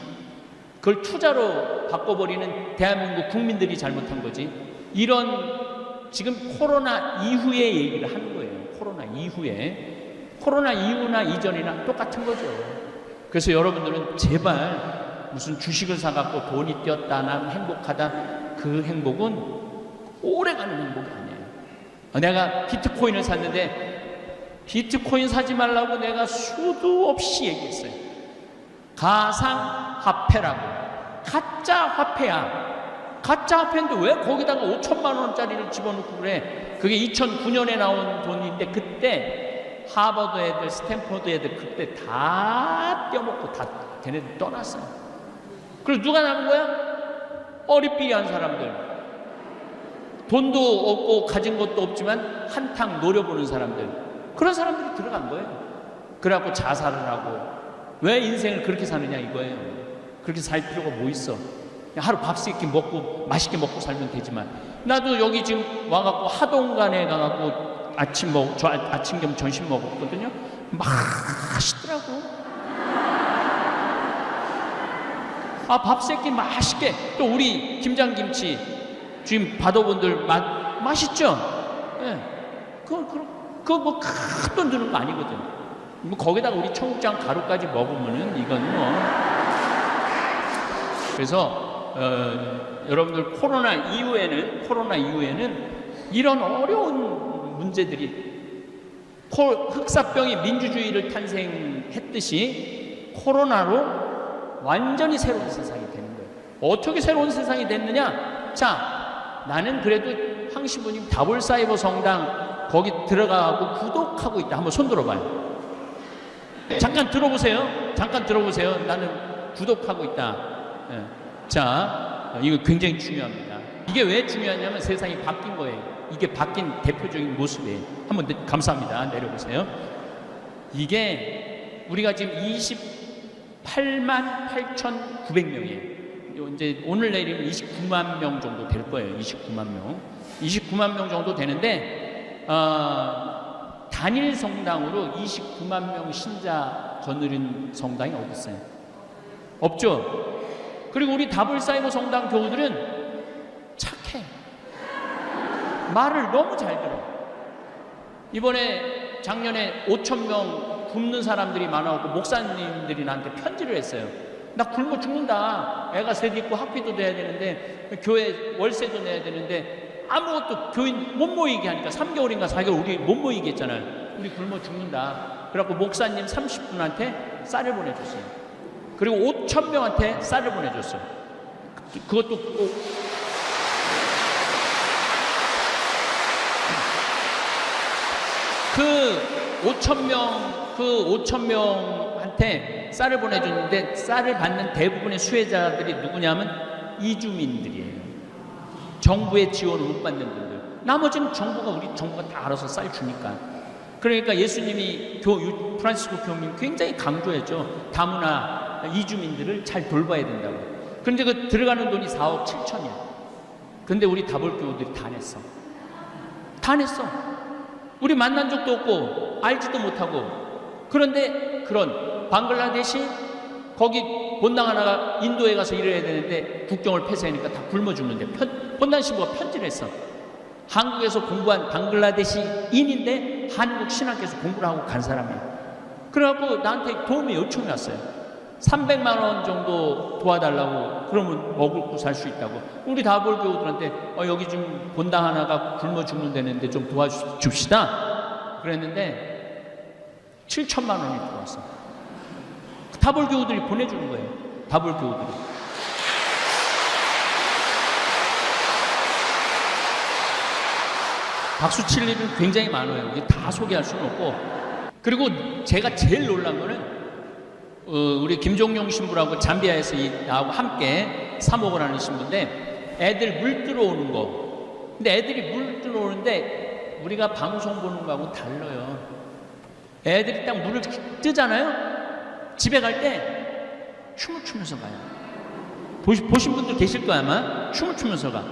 그걸 투자로 바꿔버리는 대한민국 국민들이 잘못한 거지. 이런 지금 코로나 이후의 얘기를 하는 거예요. 코로나 이후에. 코로나 이후나 이전이나 똑같은 거죠. 그래서 여러분들은 제발 무슨 주식을 사갖고 돈이 뛰었다, 난 행복하다. 그 행복은 오래가는 행복이 아니에요. 내가 비트코인을 샀는데 비트코인 사지 말라고 내가 수도 없이 얘기했어요. 가상화폐라고. 가짜 화폐야. 가짜 화폐인데 왜 거기다가 5천만 원짜리를 집어넣고 그래? 그게 2009년에 나온 돈인데 그때 하버드 애들, 스탠포드 애들 그때 다 떼어먹고 다 걔네들 떠났어요. 그리고 누가 남은 거야? 어리삐리한 사람들. 돈도 없고 가진 것도 없지만 한탕 노려보는 사람들. 그런 사람들이 들어간 거예요. 그래갖고 자살을 하고. 왜 인생을 그렇게 사느냐 이거예요. 그렇게 살 필요가 뭐 있어. 하루 밥 세끼 먹고 맛있게 먹고 살면 되지만 나도 여기 지금 와갖고 하동간에 가갖고 아침 겸 점심 먹었거든요. 맛있더라고. 밥 세끼 맛있게. 또 우리 김장김치 지금 받아본들 맛있죠? 예. 네. 그거 뭐 큰 돈 드는 거 아니거든. 뭐 거기다가 우리 청국장 가루까지 먹으면은 이건 뭐. 그래서 여러분들 코로나 이후에는 이런 어려운 문제들이 흑사병이 민주주의를 탄생했듯이 코로나로 완전히 새로운 세상이 되는 거예요. 어떻게 새로운 세상이 됐느냐? 자, 나는 그래도 황신부님 다볼사이버 성당 거기 들어가고 구독하고 있다. 한번 손 들어봐요. 잠깐 들어보세요. 나는 구독하고 있다. 자, 이거 굉장히 중요합니다. 이게 왜 중요하냐면 세상이 바뀐 거예요. 이게 바뀐 대표적인 모습이에요. 한번 감사합니다. 내려보세요. 이게 우리가 지금 28만 8,900명이에요. 이제 오늘 내일이면 29만 명 정도 될 거예요. 29만 명 정도 되는데 단일 성당으로 29만 명 신자 거느린 성당이 어디 있어요? 없죠? 그리고 우리 다볼사이버 성당 교우들은 착해. 말을 너무 잘 들어. 이번에 작년에 5,000명 굶는 사람들이 많아갖고 목사님들이 나한테 편지를 했어요. 나 굶어 죽는다. 애가 셋 있고 학비도 내야 되는데 교회 월세도 내야 되는데 아무것도 교인 못 모이게 하니까 3개월인가 4개월 우리 못 모이게 했잖아요. 우리 굶어 죽는다. 그래갖고 목사님 30분한테 쌀을 보내줬어요. 그리고 5,000명한테 쌀을 보내줬어요. 그것도 꼭 그 5,000명한테 쌀을 보내줬는데 쌀을 받는 대부분의 수혜자들이 누구냐면 이주민들이에요. 정부의 지원을 못 받는 분들. 나머지는 우리 정부가 다 알아서 쌀 주니까. 그러니까 예수님이 프란시스코 교우님 굉장히 강조했죠. 다문화 이주민들을 잘 돌봐야 된다고. 그런데 그 들어가는 돈이 4억 7천이야. 근데 우리 다볼교우들이 다 냈어. 우리 만난 적도 없고 알지도 못하고. 그런데 그런 방글라데시 거기 본당 하나가 인도에 가서 일해야 되는데 국경을 폐쇄하니까 다 굶어 죽는데 본당 신부가 편지를 했어. 한국에서 공부한 방글라데시인인데 한국 신학교에서 공부를 하고 간 사람이에요. 그래갖고 나한테 도움의 요청이 왔어요. 300만 원 정도 도와달라고 그러면 먹고 살 수 있다고. 우리 다볼 교우들한테 여기 좀 본당 하나가 굶어 죽는다는데 좀 도와줍시다 그랬는데 7천만 원이 들어왔어. 다볼 교우들이 보내주는 거예요. 다볼 교우들이. 박수 칠 일은 굉장히 많아요. 이게 다 소개할 수는 없고. 그리고 제가 제일 놀란 거는 우리 김종용 신부라고 잠비아에서 나하고 함께 사목을 하는 신부인데 애들 물 들어오는 거. 근데 애들이 물 들어오는데 우리가 방송 보는 거하고 달라요. 애들이 딱 물을 뜨잖아요. 집에 갈 때 춤을 추면서 가요. 보신 분들 계실 거야 아마. 춤을 추면서 가.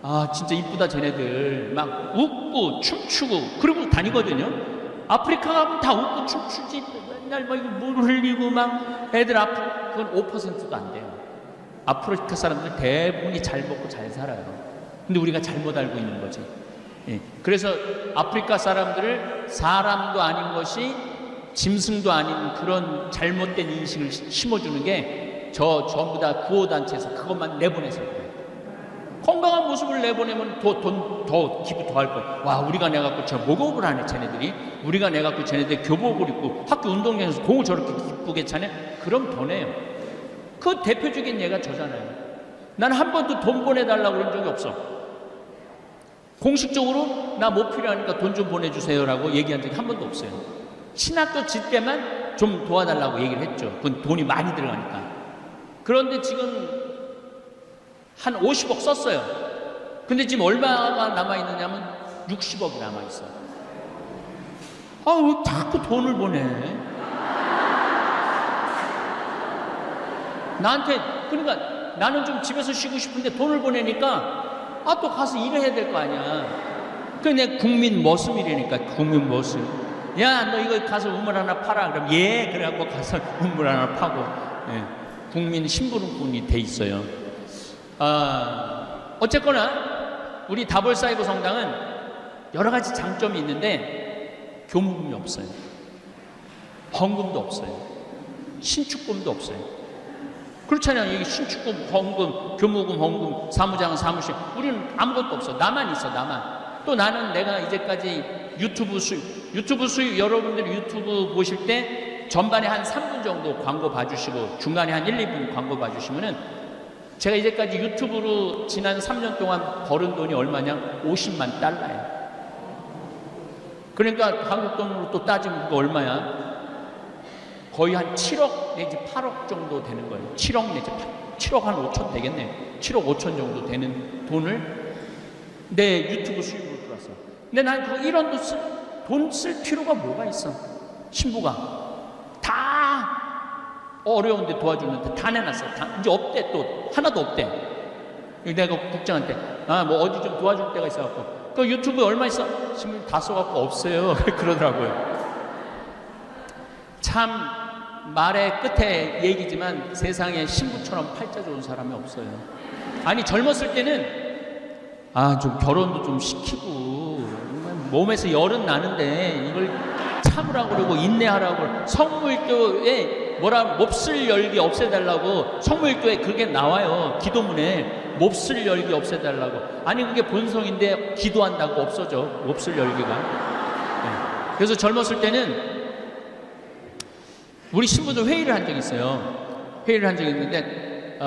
아 진짜 이쁘다 쟤네들. 막 웃고 춤추고 그러고 다니거든요. 아프리카 가면 다 웃고 춤추지. 맨날 막 물 흘리고 막 애들 그건 5%도 안 돼요. 아프리카 사람들 대부분이 잘 먹고 잘 살아요. 근데 우리가 잘못 알고 있는 거지. 예. 그래서 아프리카 사람들을 사람도 아닌 것이 짐승도 아닌 그런 잘못된 인식을 심어주는 게 전부 다 구호단체에서 그것만 내보내서 그래요. 건강한 모습을 내보내면 더 기부 더 할 거예요. 와 우리가 내갖고 저 목욕을 하네 쟤네들이. 우리가 내갖고 쟤네들 교복을 입고 학교 운동장에서 공을 저렇게 기쁘게 차네. 그럼 더 내요. 그 대표적인 예가 저잖아요. 나는 한 번도 돈 보내달라고 그런 적이 없어. 공식적으로 나 뭐 필요하니까 돈 좀 보내주세요라고 얘기한 적이 한 번도 없어요. 신학교 질 때만 좀 도와달라고 얘기를 했죠. 그건 돈이 많이 들어가니까. 그런데 지금 한 50억 썼어요. 근데 지금 얼마가 남아있느냐면 60억이 남아있어요. 아, 왜 자꾸 돈을 보내? 나한테, 그러니까 나는 좀 집에서 쉬고 싶은데 돈을 보내니까 또 가서 일을 해야 될 거 아니야. 내 국민 머슴이라니까, 국민 머슴. 야, 너 이거 가서 우물 하나 팔아. 그럼 예, 그래갖고 가서 우물 하나 파고. 예, 국민 심부름꾼이 돼 있어요. 어쨌거나 우리 다볼사이버 성당은 여러 가지 장점이 있는데 교무금이 없어요. 헌금도 없어요. 신축금도 없어요. 그렇잖아요. 여기 신축금, 헌금, 교무금, 헌금, 사무장은 사무실. 우리는 아무것도 없어. 나만 있어, 나만. 또 나는 내가 이제까지 유튜브 수익 여러분들 유튜브 보실 때 전반에 한 3분 정도 광고 봐주시고 중간에 한 1, 2분 광고 봐주시면은 제가 이제까지 유튜브로 지난 3년 동안 벌은 돈이 얼마냐? 50만 달러예요. 그러니까 한국 돈으로 또 따지면 그거 얼마야? 거의 한 7억 내지 8억 정도 되는 거예요. 7억 내지 7억 한 5천 되겠네요. 7억 5천 정도 되는 돈을 내 유튜브 수익으로 들었어. 근데 난 그 1원도 돈 쓸 필요가 뭐가 있어? 신부가 다 어려운데 도와주는데 다 내놨어. 이제 없대. 또 하나도 없대. 내가 국장한테 뭐 어디 좀 도와줄 데가 있어갖고 그 유튜브에 얼마 있어? 신부 다 써갖고 없어요. 그러더라고요. 참 말의 끝에 얘기지만 세상에 신부처럼 팔자 좋은 사람이 없어요. 아니 젊었을 때는 좀 결혼도 좀 시키고 몸에서 열은 나는데 이걸 참으라고 그러고 인내하라고 성무일교에 몹쓸 열기 없애달라고 성무일교에 그게 나와요. 기도문에 몹쓸 열기 없애달라고. 아니 그게 본성인데 기도한다고 없어져 몹쓸 열기가. 네. 그래서 젊었을 때는 우리 신부들 회의를 한 적이 있어요. 회의를 한 적이 있는데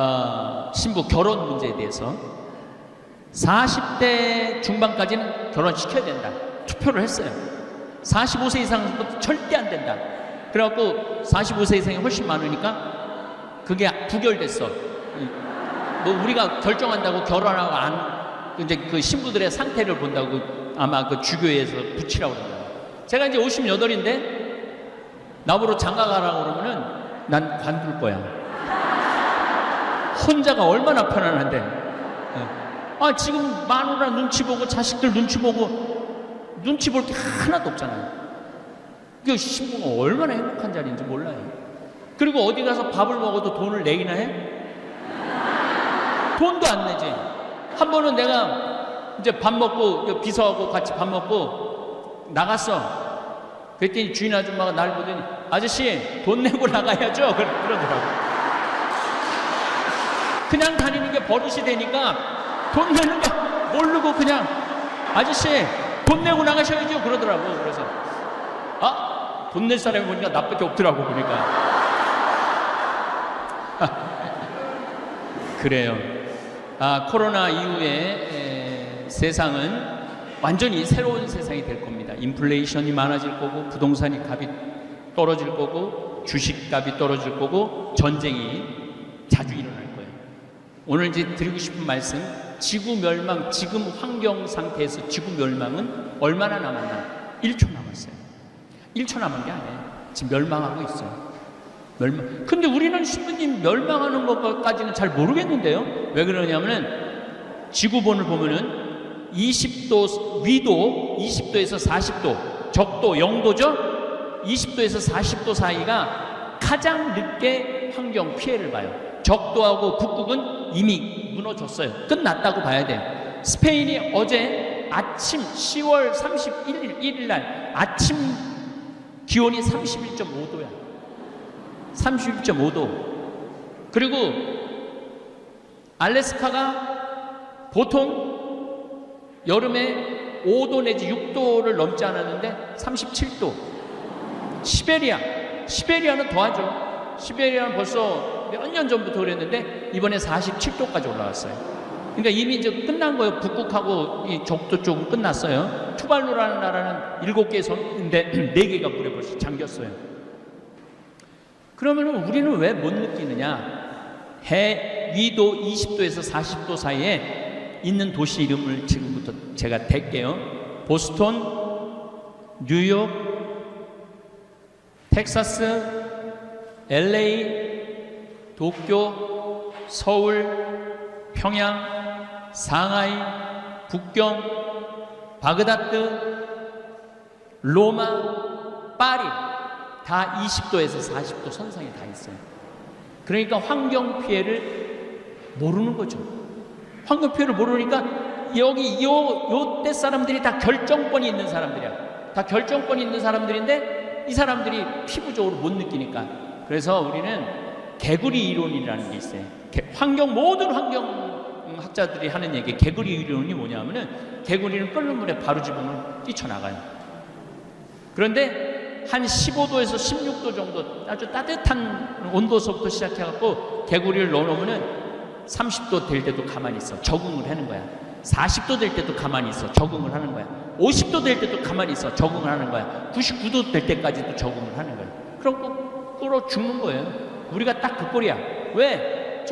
신부 결혼 문제에 대해서 40대 중반까지는 결혼시켜야 된다. 투표를 했어요. 45세 이상은 절대 안 된다. 그래갖고 45세 이상이 훨씬 많으니까 그게 부결됐어. 뭐 우리가 결정한다고 결혼하고 이제 그 신부들의 상태를 본다고 아마 그 주교회에서 붙이라고 그런다. 제가 이제 58인데 나보러 장가가라고 그러면은 난 관둘 거야. 혼자가 얼마나 편안한데. 지금 마누라 눈치 보고 자식들 눈치 보고 눈치 볼 게 하나도 없잖아요. 그 신부가 얼마나 행복한 자리인지 몰라요. 그리고 어디 가서 밥을 먹어도 돈을 내기나 해? 돈도 안 내지. 한 번은 내가 이제 밥 먹고 비서하고 같이 밥 먹고 나갔어. 그랬더니 주인 아줌마가 날 보더니 아저씨 돈 내고 나가야죠. 그러더라고. 그냥 다니는 게 버릇이 되니까 돈 내는 거 모르고 그냥 아저씨 돈 내고 나가셔야죠. 그러더라고. 그래서 돈 낼 사람이 보니까 나밖에 없더라고. 그러니까 그래요. 코로나 이후에 세상은 완전히 새로운 세상이 될 겁니다. 인플레이션이 많아질 거고, 부동산이 값이 떨어질 거고, 주식값이 떨어질 거고, 전쟁이 자주 일어날 거예요. 오늘 이제 드리고 싶은 말씀, 지구 멸망, 지금 환경 상태에서 지구 멸망은 얼마나 남았나? 1초 남았어요. 1초 남은 게 아니에요. 지금 멸망하고 있어요. 멸망. 근데 우리는 신부님 멸망하는 것까지는 잘 모르겠는데요. 왜 그러냐면은 지구본을 보면은 20도 위도 20도에서 40도, 적도 0도죠. 20도에서 40도 사이가 가장 늦게 환경 피해를 봐요. 적도하고 북극은 이미 무너졌어요. 끝났다고 봐야 돼요. 스페인이 어제 아침 10월 31일 날 아침 기온이 31.5도야. 31.5도. 그리고 알래스카가 보통 여름에 5도 내지 6도를 넘지 않았는데 37도. 시베리아는 더하죠. 시베리아는 벌써 몇 년 전부터 그랬는데 이번에 47도까지 올라왔어요. 그러니까 이미 이제 끝난 거예요. 북극하고 이 적도 쪽은 끝났어요. 투발루라는 나라는 7개 섬인데 4개가 물에 벌써 잠겼어요. 그러면 우리는 왜 못 느끼느냐? 해 위도 20도에서 40도 사이에 있는 도시 이름을 지금부터 제가 댈게요. 보스턴, 뉴욕, 텍사스, LA, 도쿄, 서울, 평양, 상하이, 북경, 바그다드, 로마, 파리 다 20도에서 40도 선상에 다 있어요. 그러니까 환경 피해를 모르는 거죠. 환경 피해를 모르니까 여기 요때 사람들이 다 결정권이 있는 사람들이야. 다 결정권이 있는 사람들인데 이 사람들이 피부적으로 못 느끼니까. 그래서 우리는 개구리 이론이라는 게 있어요. 모든 환경학자들이 하는 얘기, 개구리 이론이 뭐냐면은 개구리는 끓는 물에 바로 집으면 뛰쳐나가요. 그런데 한 15도에서 16도 정도 아주 따뜻한 온도서부터 시작해갖고 개구리를 넣어놓으면은 30도 될 때도 가만히 있어. 적응을 하는 거야. 40도 될 때도 가만히 있어. 적응을 하는 거야. 50도 될 때도 가만히 있어. 적응을 하는 거야. 99도 될 때까지도 적응을 하는 거야. 그럼 꼭 끓어 죽는 거예요. 우리가 딱 그 꼴이야. 왜?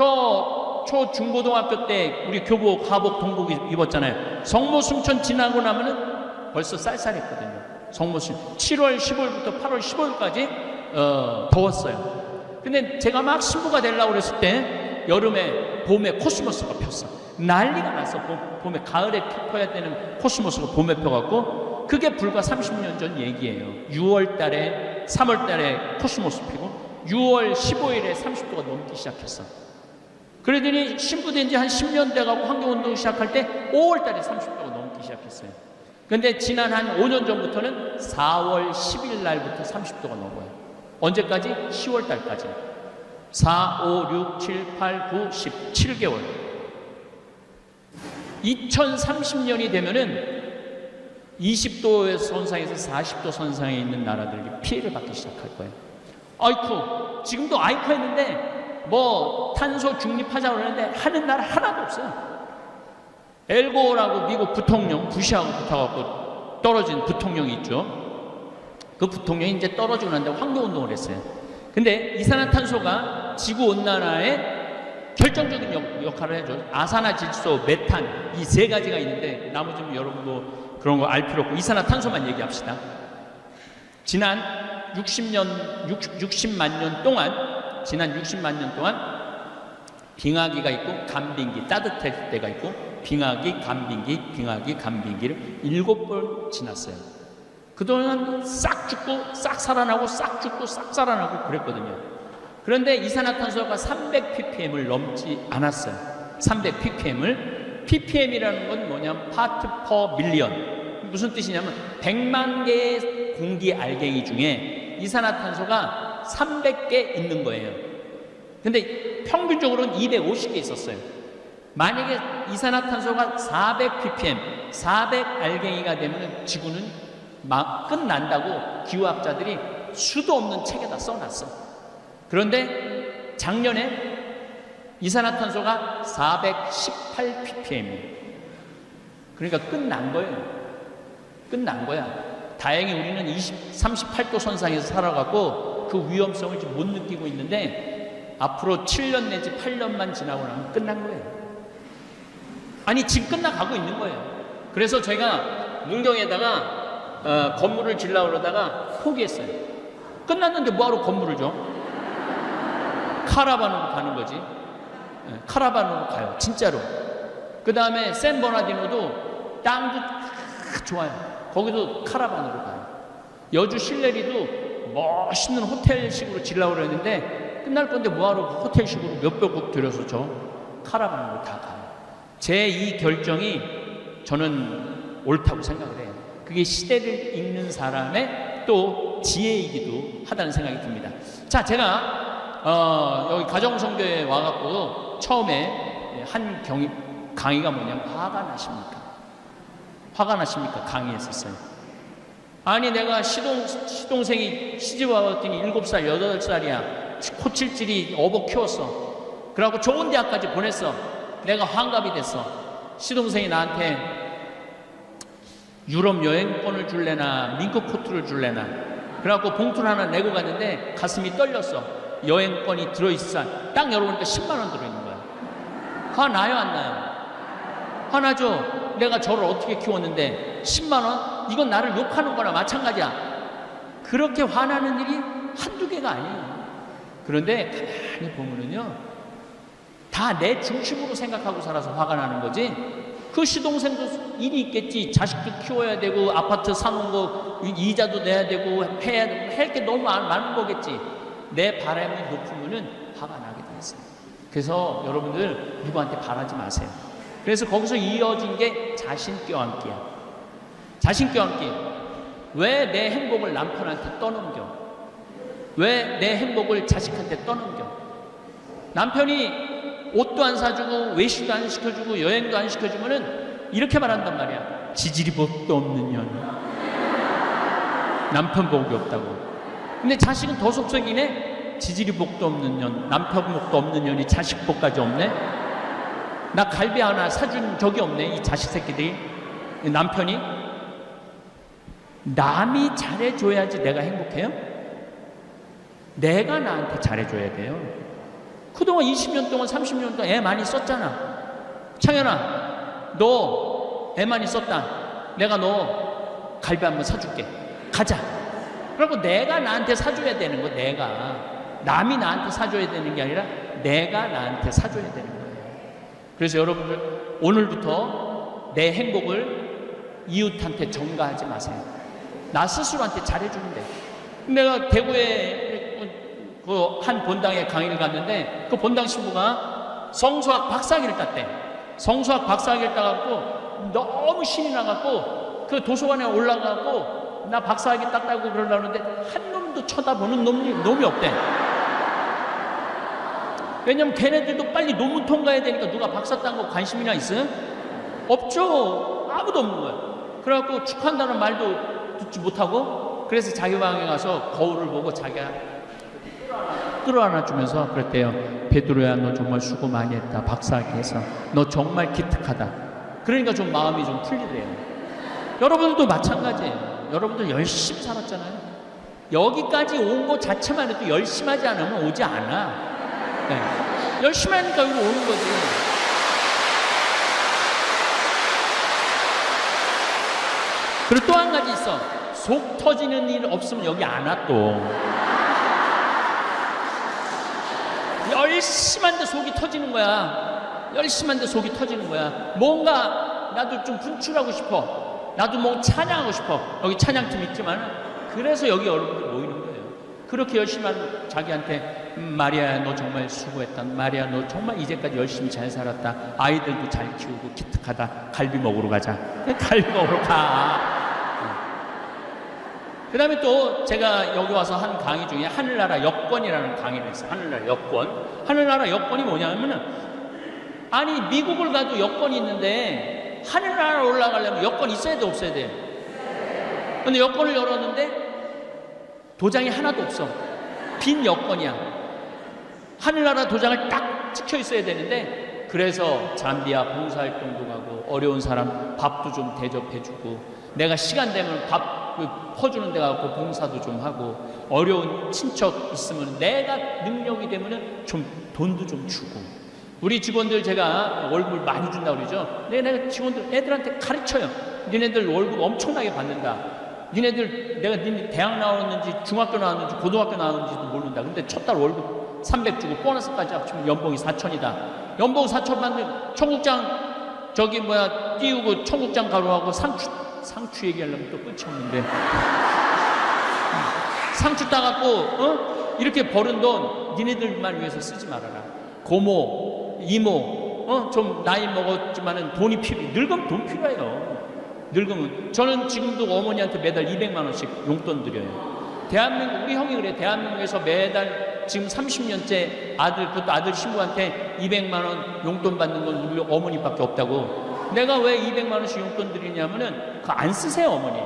중고등학교 때 우리 교복, 하복, 동복 입었잖아요. 성모 순천 지나고 나면은 벌써 쌀쌀했거든요. 성모순 7월 15일부터 8월 15일까지 더웠어요. 근데 제가 막 신부가 되려고 그랬을 때 여름에 봄에 코스모스가 폈어. 난리가 났어. 봄에 가을에 펴야 되는 코스모스가 봄에 펴갖고 그게 불과 30년 전 얘기예요. 6월 달에 3월 달에 코스모스 피고 6월 15일에 30도가 넘기 시작했어. 그러더니 신부된 지 한 10년 돼가고 환경운동 시작할 때 5월 달에 30도가 넘기 시작했어요. 근데 지난 한 5년 전부터는 4월 10일 날부터 30도가 넘어요. 언제까지? 10월 달까지. 4, 5, 6, 7, 8, 9, 10, 7개월. 2030년이 되면은 20도의 선상에서 40도 선상에 있는 나라들이 피해를 받기 시작할 거예요. 아이쿠, 지금도 아이쿠 했는데 뭐 탄소 중립하자고 그러는데 하는 나라 하나도 없어요. 엘고라고 미국 부통령, 부시하고 붙어갖고 떨어진 부통령이 있죠. 그 부통령이 이제 떨어지고 난 다음에 환경운동을 했어요. 근데 이산화탄소가 지구온난화에 결정적인 역할을 해줘. 아산화질소, 메탄 이 세 가지가 있는데 나머지는 여러분 뭐 그런 거 알 필요 없고 이산화탄소만 얘기합시다. 지난 60만 년 동안 빙하기가 있고 간빙기, 따뜻할 때가 있고 빙하기, 간빙기를 7번 지났어요. 그동안 싹 죽고 싹 살아나고 싹 죽고 싹 살아나고 그랬거든요. 그런데 이산화탄소가 300ppm을 넘지 않았어요. ppm이라는 건 뭐냐면 파트 퍼 밀리언. 무슨 뜻이냐면 100만 개의 공기 알갱이 중에 이산화탄소가 300개 있는 거예요. 근데 평균적으로는 250개 있었어요. 만약에 이산화탄소가 400 ppm, 400 알갱이가 되면 지구는 막 끝난다고 기후학자들이 수도 없는 책에다 써놨어. 그런데 작년에 이산화탄소가 418 ppm이에요. 그러니까 끝난 거예요. 끝난 거야. 다행히 우리는 38도 선상에서 살아가고 그 위험성을 지금 못 느끼고 있는데 앞으로 7년 내지 8년만 지나고 나면 끝난 거예요. 아니 지금 끝나가고 있는 거예요. 그래서 제가 문경에다가 건물을 지으려고 그러다가 포기했어요. 끝났는데 뭐하러 건물을 줘? 카라반으로 가는 거지. 카라반으로 가요. 진짜로. 그 다음에 샌버나디노도 땅도 좋아요. 거기도 카라반으로 가요. 여주 실내리도 멋있는 호텔식으로 지으려고 그랬는데 끝날 건데 뭐하러 호텔식으로 몇백억 들여서 저 카라반으로 다 가요. 제 이 결정이 저는 옳다고 생각을 해요. 그게 시대를 읽는 사람의 또 지혜이기도 하다는 생각이 듭니다. 자, 제가 여기 가정성교에 와갖고 처음에 한 강의가 뭐냐면 화가 나십니까? 화가 나십니까? 강의했었어요. 아니 내가 시동생이 시집 와봤더니 7살, 8살이야. 코칠질이 어버 키웠어. 그래갖고 좋은 대학까지 보냈어. 내가 환갑이 됐어. 시동생이 나한테 유럽 여행권을 줄래나 민크 코트를 줄래나. 그래갖고 봉투를 하나 내고 갔는데 가슴이 떨렸어. 여행권이 들어있어. 딱 열어보니까 10만 원 들어있는 거야. 화 나요 안 나요? 화나죠? 내가 저를 어떻게 키웠는데 10만 원? 이건 나를 욕하는 거나 마찬가지야. 그렇게 화나는 일이 한두 개가 아니에요. 그런데 가만히 보면은요, 다 내 중심으로 생각하고 살아서 화가 나는 거지. 그 시동생도 일이 있겠지. 자식도 키워야 되고 아파트 사놓은 거 이자도 내야 되고 할 게 너무 많은 거겠지. 내 바람이 높으면은 화가 나게 돼 있어요. 그래서 여러분들 누구한테 바라지 마세요. 그래서 거기서 이어진 게 자신 껴안기야. 자신 껴안기. 왜 내 행복을 남편한테 떠넘겨? 왜 내 행복을 자식한테 떠넘겨? 남편이 옷도 안 사주고 외식도 안 시켜주고 여행도 안 시켜주면은 이렇게 말한단 말이야. 지질이 복도 없는 년. 남편 복이 없다고. 근데 자식은 더 속썩이네. 지질이 복도 없는 년, 남편 복도 없는 년이 자식 복까지 없네. 나 갈비 하나 사준 적이 없네. 이 자식 새끼들이. 남편이 남이 잘해줘야지 내가 행복해요? 내가 나한테 잘해줘야 돼요. 그동안 20년 동안 30년 동안 애 많이 썼잖아. 창현아, 너 애 많이 썼다. 내가 너 갈비 한번 사줄게. 가자. 그리고 내가 나한테 사줘야 되는 거. 내가. 남이 나한테 사줘야 되는 게 아니라 내가 나한테 사줘야 되는 거예요. 그래서 여러분들 오늘부터 내 행복을 이웃한테 전가하지 마세요. 나 스스로한테 잘해주면 돼. 내가 대구에 그 한 본당에 강의를 갔는데 그 본당 신부가 성수학 박사학위를 땄대. 성수학 박사학위를 따갖고 너무 신이 나갖고 그 도서관에 올라가고 나 박사학위 땄다고 그러려는데 한 놈도 쳐다보는 놈이 없대. 왜냐면 걔네들도 빨리 논문 통과해야 되니까 누가 박사 딴 거 관심이나 있어요? 없죠. 아무도 없는 거야. 그래갖고 축하한다는 말도 듣지 못하고 그래서 자기 방에 가서 거울을 보고 자기가 끌어안아주면서 그랬대요. 베드로야, 너 정말 수고 많이 했다. 박사학위 해서 너 정말 기특하다. 그러니까 좀 마음이 좀 풀리대요. 여러분들도 마찬가지예요. 여러분들 열심히 살았잖아요. 여기까지 온 거 자체만 해도 열심히 하지 않으면 오지 않아. 네. 열심히 하니까 여기 오는 거지. 그리고 또 한 가지 있어. 속 터지는 일 없으면 여기 안 와 또. 열심히 하는데 속이 터지는 거야. 열심히 하는데 속이 터지는 거야. 뭔가 나도 좀 분출하고 싶어. 나도 뭐 찬양하고 싶어. 여기 찬양팀 있지만 그래서 여기 여러분들 모이는 거예요. 그렇게 열심히 하는 자기한테 마리아야 너 정말 수고했다. 마리아 너 정말 이제까지 열심히 잘 살았다. 아이들도 잘 키우고 기특하다. 갈비 먹으러 가자. 갈비 먹으러 가. 그다음에 또 제가 여기 와서 한 강의 중에 하늘나라 여권이라는 강의를 했어요. 하늘나라 여권. 하늘나라 여권이 뭐냐면은 아니 미국을 가도 여권이 있는데 하늘나라 올라가려면 여권 있어야 돼 없어야 돼? 근데 여권을 열었는데 도장이 하나도 없어. 빈 여권이야. 하늘나라 도장을 딱 찍혀 있어야 되는데 그래서 잠비아 봉사활동도 가고 어려운 사람 밥도 좀 대접해주고 내가 시간 되면 밥 퍼주는 데 가고 봉사도 좀 하고 어려운 친척 있으면 내가 능력이 되면은 좀 돈도 좀 주고 우리 직원들 제가 월급을 많이 준다고 그러죠. 내가 직원들 애들한테 가르쳐요. 니네들 월급 엄청나게 받는다. 니네들 내가 니네 대학 나왔는지 중학교 나왔는지 고등학교 나왔는지도 모른다. 근데 첫 달 월급 300 주고 보너스까지 합치면 연봉이 4천이다. 연봉 4천 받는 청국장 저기 뭐야 띄우고 청국장 가루하고 상추 얘기하려면 또 끝이 없는데 상추 따갖고 이렇게 버는 돈 니네들만 위해서 쓰지 말아라. 고모 이모 좀 나이 먹었지만은 돈이 늙으면 돈 필요해요. 늙으면 저는 지금도 어머니한테 매달 200만 원씩 용돈 드려요. 대한민국 우리 형이 그래. 대한민국에서 매달 지금 30년째 아들 그것도 아들 친구한테 200만 원 용돈 받는 건 우리 어머니밖에 없다고. 내가 왜 200만 원씩 용돈 드리냐면은 그거 안 쓰세요 어머니.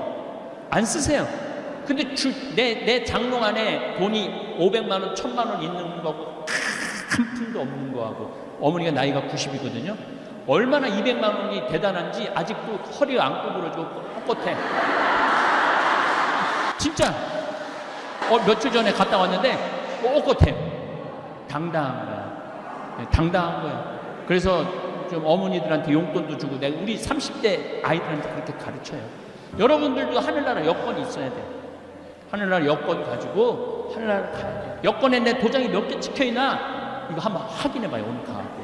안 쓰세요. 근데 내 장롱 안에 돈이 500만 원, 1000만 원 있는 거하고 한 푼도 없는 거하고 어머니가 나이가 90이거든요. 얼마나 200만 원이 대단한지 아직도 허리가 안 구부러지고 꼿꼿해. 진짜 며칠 전에 갔다 왔는데 꼿꼿해. 당당한 거야. 당당한 거야. 그래서 좀 어머니들한테 용돈도 주고 내가 우리 30대 아이들한테 그렇게 가르쳐요. 여러분들도 하늘나라 여권이 있어야 돼. 하늘나라 여권 가지고 하늘나라 가야 돼. 여권에 내 도장이 몇 개 찍혀있나 이거 한번 확인해봐요. 오늘 가고.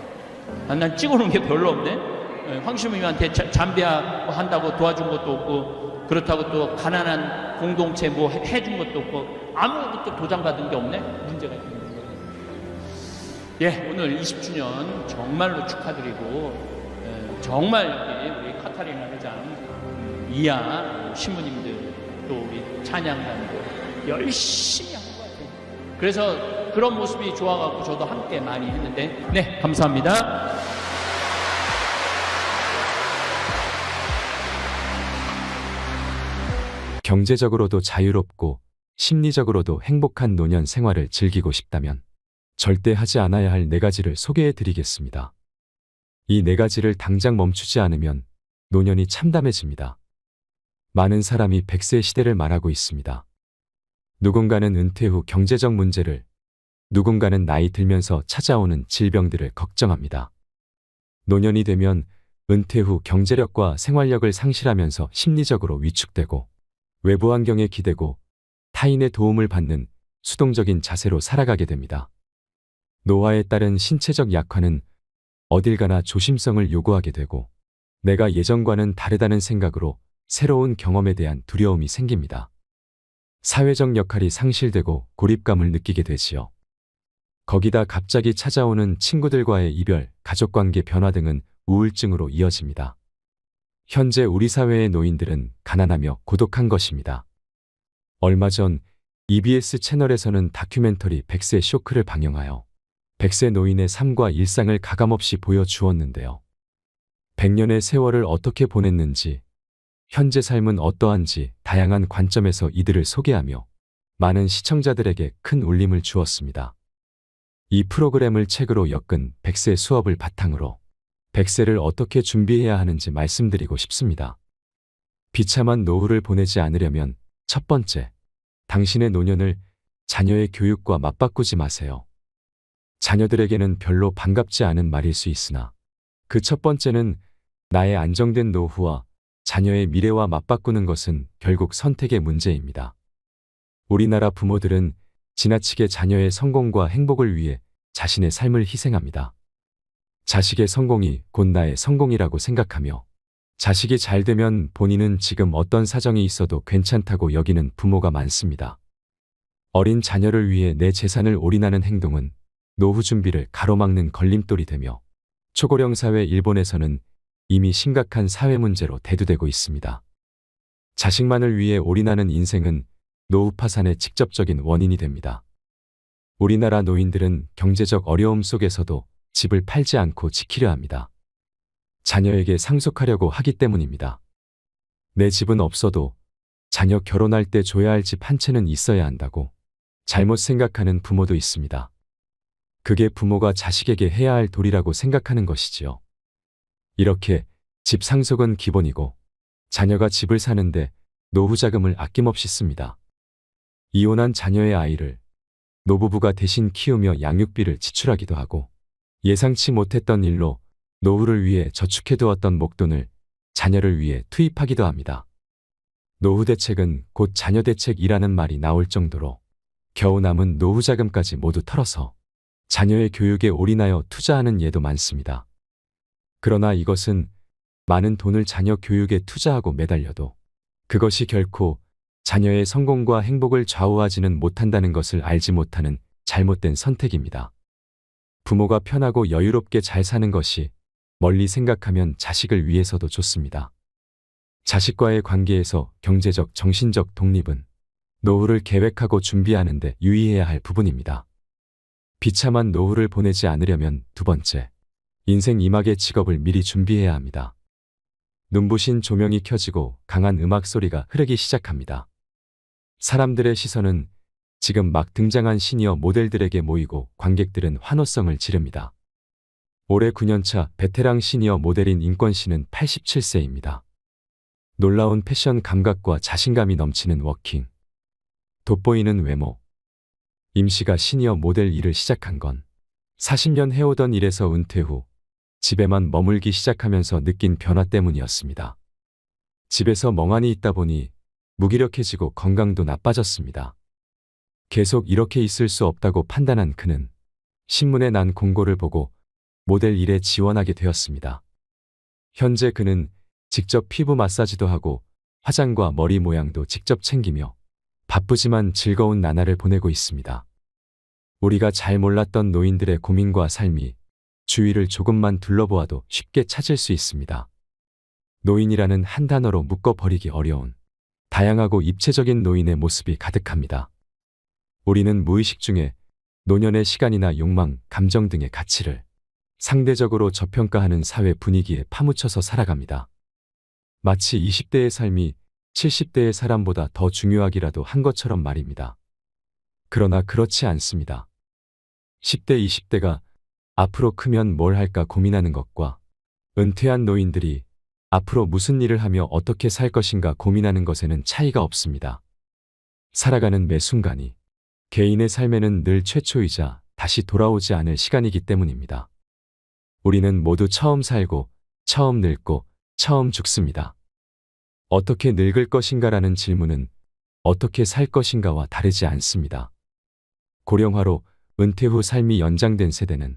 난 찍어놓은 게 별로 없네. 황시무님한테 잠비아 한다고 도와준 것도 없고 그렇다고 또 가난한 공동체 뭐 해준 것도 없고 아무것도 도장 받은 게 없네. 문제가 있는 거예요. 예, 오늘 20주년 정말로 축하드리고 정말 여기 우리 카타리나 회장 이하 신부님들 또 우리 찬양단들 열심히 한 것 같아요. 그래서 그런 모습이 좋아갖고 저도 함께 많이 했는데 네 감사합니다. 경제적으로도 자유롭고 심리적으로도 행복한 노년 생활을 즐기고 싶다면 절대 하지 않아야 할 4가지를 소개해 드리겠습니다. 이 4가지를 당장 멈추지 않으면 노년이 참담해집니다. 많은 사람이 100세 시대를 말하고 있습니다. 누군가는 은퇴 후 경제적 문제를, 누군가는 나이 들면서 찾아오는 질병들을 걱정합니다. 노년이 되면 은퇴 후 경제력과 생활력을 상실하면서 심리적으로 위축되고 외부 환경에 기대고 타인의 도움을 받는 수동적인 자세로 살아가게 됩니다. 노화에 따른 신체적 약화는 어딜 가나 조심성을 요구하게 되고 내가 예전과는 다르다는 생각으로 새로운 경험에 대한 두려움이 생깁니다. 사회적 역할이 상실되고 고립감을 느끼게 되지요. 거기다 갑자기 찾아오는 친구들과의 이별, 가족관계 변화 등은 우울증으로 이어집니다. 현재 우리 사회의 노인들은 가난하며 고독한 것입니다. 얼마 전 EBS 채널에서는 다큐멘터리 100세 쇼크를 방영하여 100세 노인의 삶과 일상을 가감없이 보여주었는데요. 100년의 세월을 어떻게 보냈는지, 현재 삶은 어떠한지 다양한 관점에서 이들을 소개하며 많은 시청자들에게 큰 울림을 주었습니다. 이 프로그램을 책으로 엮은 100세 수업을 바탕으로 100세를 어떻게 준비해야 하는지 말씀드리고 싶습니다. 비참한 노후를 보내지 않으려면 첫 번째, 당신의 노년을 자녀의 교육과 맞바꾸지 마세요. 자녀들에게는 별로 반갑지 않은 말일 수 있으나 그 첫 번째는 나의 안정된 노후와 자녀의 미래와 맞바꾸는 것은 결국 선택의 문제입니다. 우리나라 부모들은 지나치게 자녀의 성공과 행복을 위해 자신의 삶을 희생합니다. 자식의 성공이 곧 나의 성공이라고 생각하며 자식이 잘 되면 본인은 지금 어떤 사정이 있어도 괜찮다고 여기는 부모가 많습니다. 어린 자녀를 위해 내 재산을 올인하는 행동은 노후 준비를 가로막는 걸림돌이 되며 초고령 사회 일본에서는 이미 심각한 사회 문제로 대두되고 있습니다. 자식만을 위해 올인하는 인생은 노후 파산의 직접적인 원인이 됩니다. 우리나라 노인들은 경제적 어려움 속에서도 집을 팔지 않고 지키려 합니다. 자녀에게 상속하려고 하기 때문입니다. 내 집은 없어도 자녀 결혼할 때 줘야 할 집 한 채는 있어야 한다고 잘못 생각하는 부모도 있습니다. 그게 부모가 자식에게 해야 할 도리라고 생각하는 것이지요. 이렇게 집 상속은 기본이고 자녀가 집을 사는데 노후 자금을 아낌없이 씁니다. 이혼한 자녀의 아이를 노부부가 대신 키우며 양육비를 지출하기도 하고 예상치 못했던 일로 노후를 위해 저축해두었던 목돈을 자녀를 위해 투입하기도 합니다. 노후 대책은 곧 자녀 대책이라는 말이 나올 정도로 겨우 남은 노후 자금까지 모두 털어서 자녀의 교육에 올인하여 투자하는 예도 많습니다. 그러나 이것은 많은 돈을 자녀 교육에 투자하고 매달려도 그것이 결코 자녀의 성공과 행복을 좌우하지는 못한다는 것을 알지 못하는 잘못된 선택입니다. 부모가 편하고 여유롭게 잘 사는 것이 멀리 생각하면 자식을 위해서도 좋습니다. 자식과의 관계에서 경제적, 정신적 독립은 노후를 계획하고 준비하는 데 유의해야 할 부분입니다. 비참한 노후를 보내지 않으려면 두 번째, 인생 이막의 직업을 미리 준비해야 합니다. 눈부신 조명이 켜지고 강한 음악 소리가 흐르기 시작합니다. 사람들의 시선은 지금 막 등장한 시니어 모델들에게 모이고 관객들은 환호성을 지릅니다. 올해 9년차 베테랑 시니어 모델인 인권 씨는 87세입니다. 놀라운 패션 감각과 자신감이 넘치는 워킹, 돋보이는 외모. 임 씨가 시니어 모델 일을 시작한 건 40년 해오던 일에서 은퇴 후 집에만 머물기 시작하면서 느낀 변화 때문이었습니다. 집에서 멍하니 있다 보니 무기력해지고 건강도 나빠졌습니다. 계속 이렇게 있을 수 없다고 판단한 그는 신문에 난 공고를 보고 모델 일에 지원하게 되었습니다. 현재 그는 직접 피부 마사지도 하고 화장과 머리 모양도 직접 챙기며 바쁘지만 즐거운 나날을 보내고 있습니다. 우리가 잘 몰랐던 노인들의 고민과 삶이 주위를 조금만 둘러보아도 쉽게 찾을 수 있습니다. 노인이라는 한 단어로 묶어버리기 어려운 다양하고 입체적인 노인의 모습이 가득합니다. 우리는 무의식 중에 노년의 시간이나 욕망, 감정 등의 가치를 상대적으로 저평가하는 사회 분위기에 파묻혀서 살아갑니다. 마치 20대의 삶이 70대의 사람보다 더 중요하기라도 한 것처럼 말입니다. 그러나 그렇지 않습니다. 10대, 20대가 앞으로 크면 뭘 할까 고민하는 것과 은퇴한 노인들이 앞으로 무슨 일을 하며 어떻게 살 것인가 고민하는 것에는 차이가 없습니다. 살아가는 매 순간이 개인의 삶에는 늘 최초이자 다시 돌아오지 않을 시간이기 때문입니다. 우리는 모두 처음 살고, 처음 늙고, 처음 죽습니다. 어떻게 늙을 것인가라는 질문은 어떻게 살 것인가와 다르지 않습니다. 고령화로 은퇴 후 삶이 연장된 세대는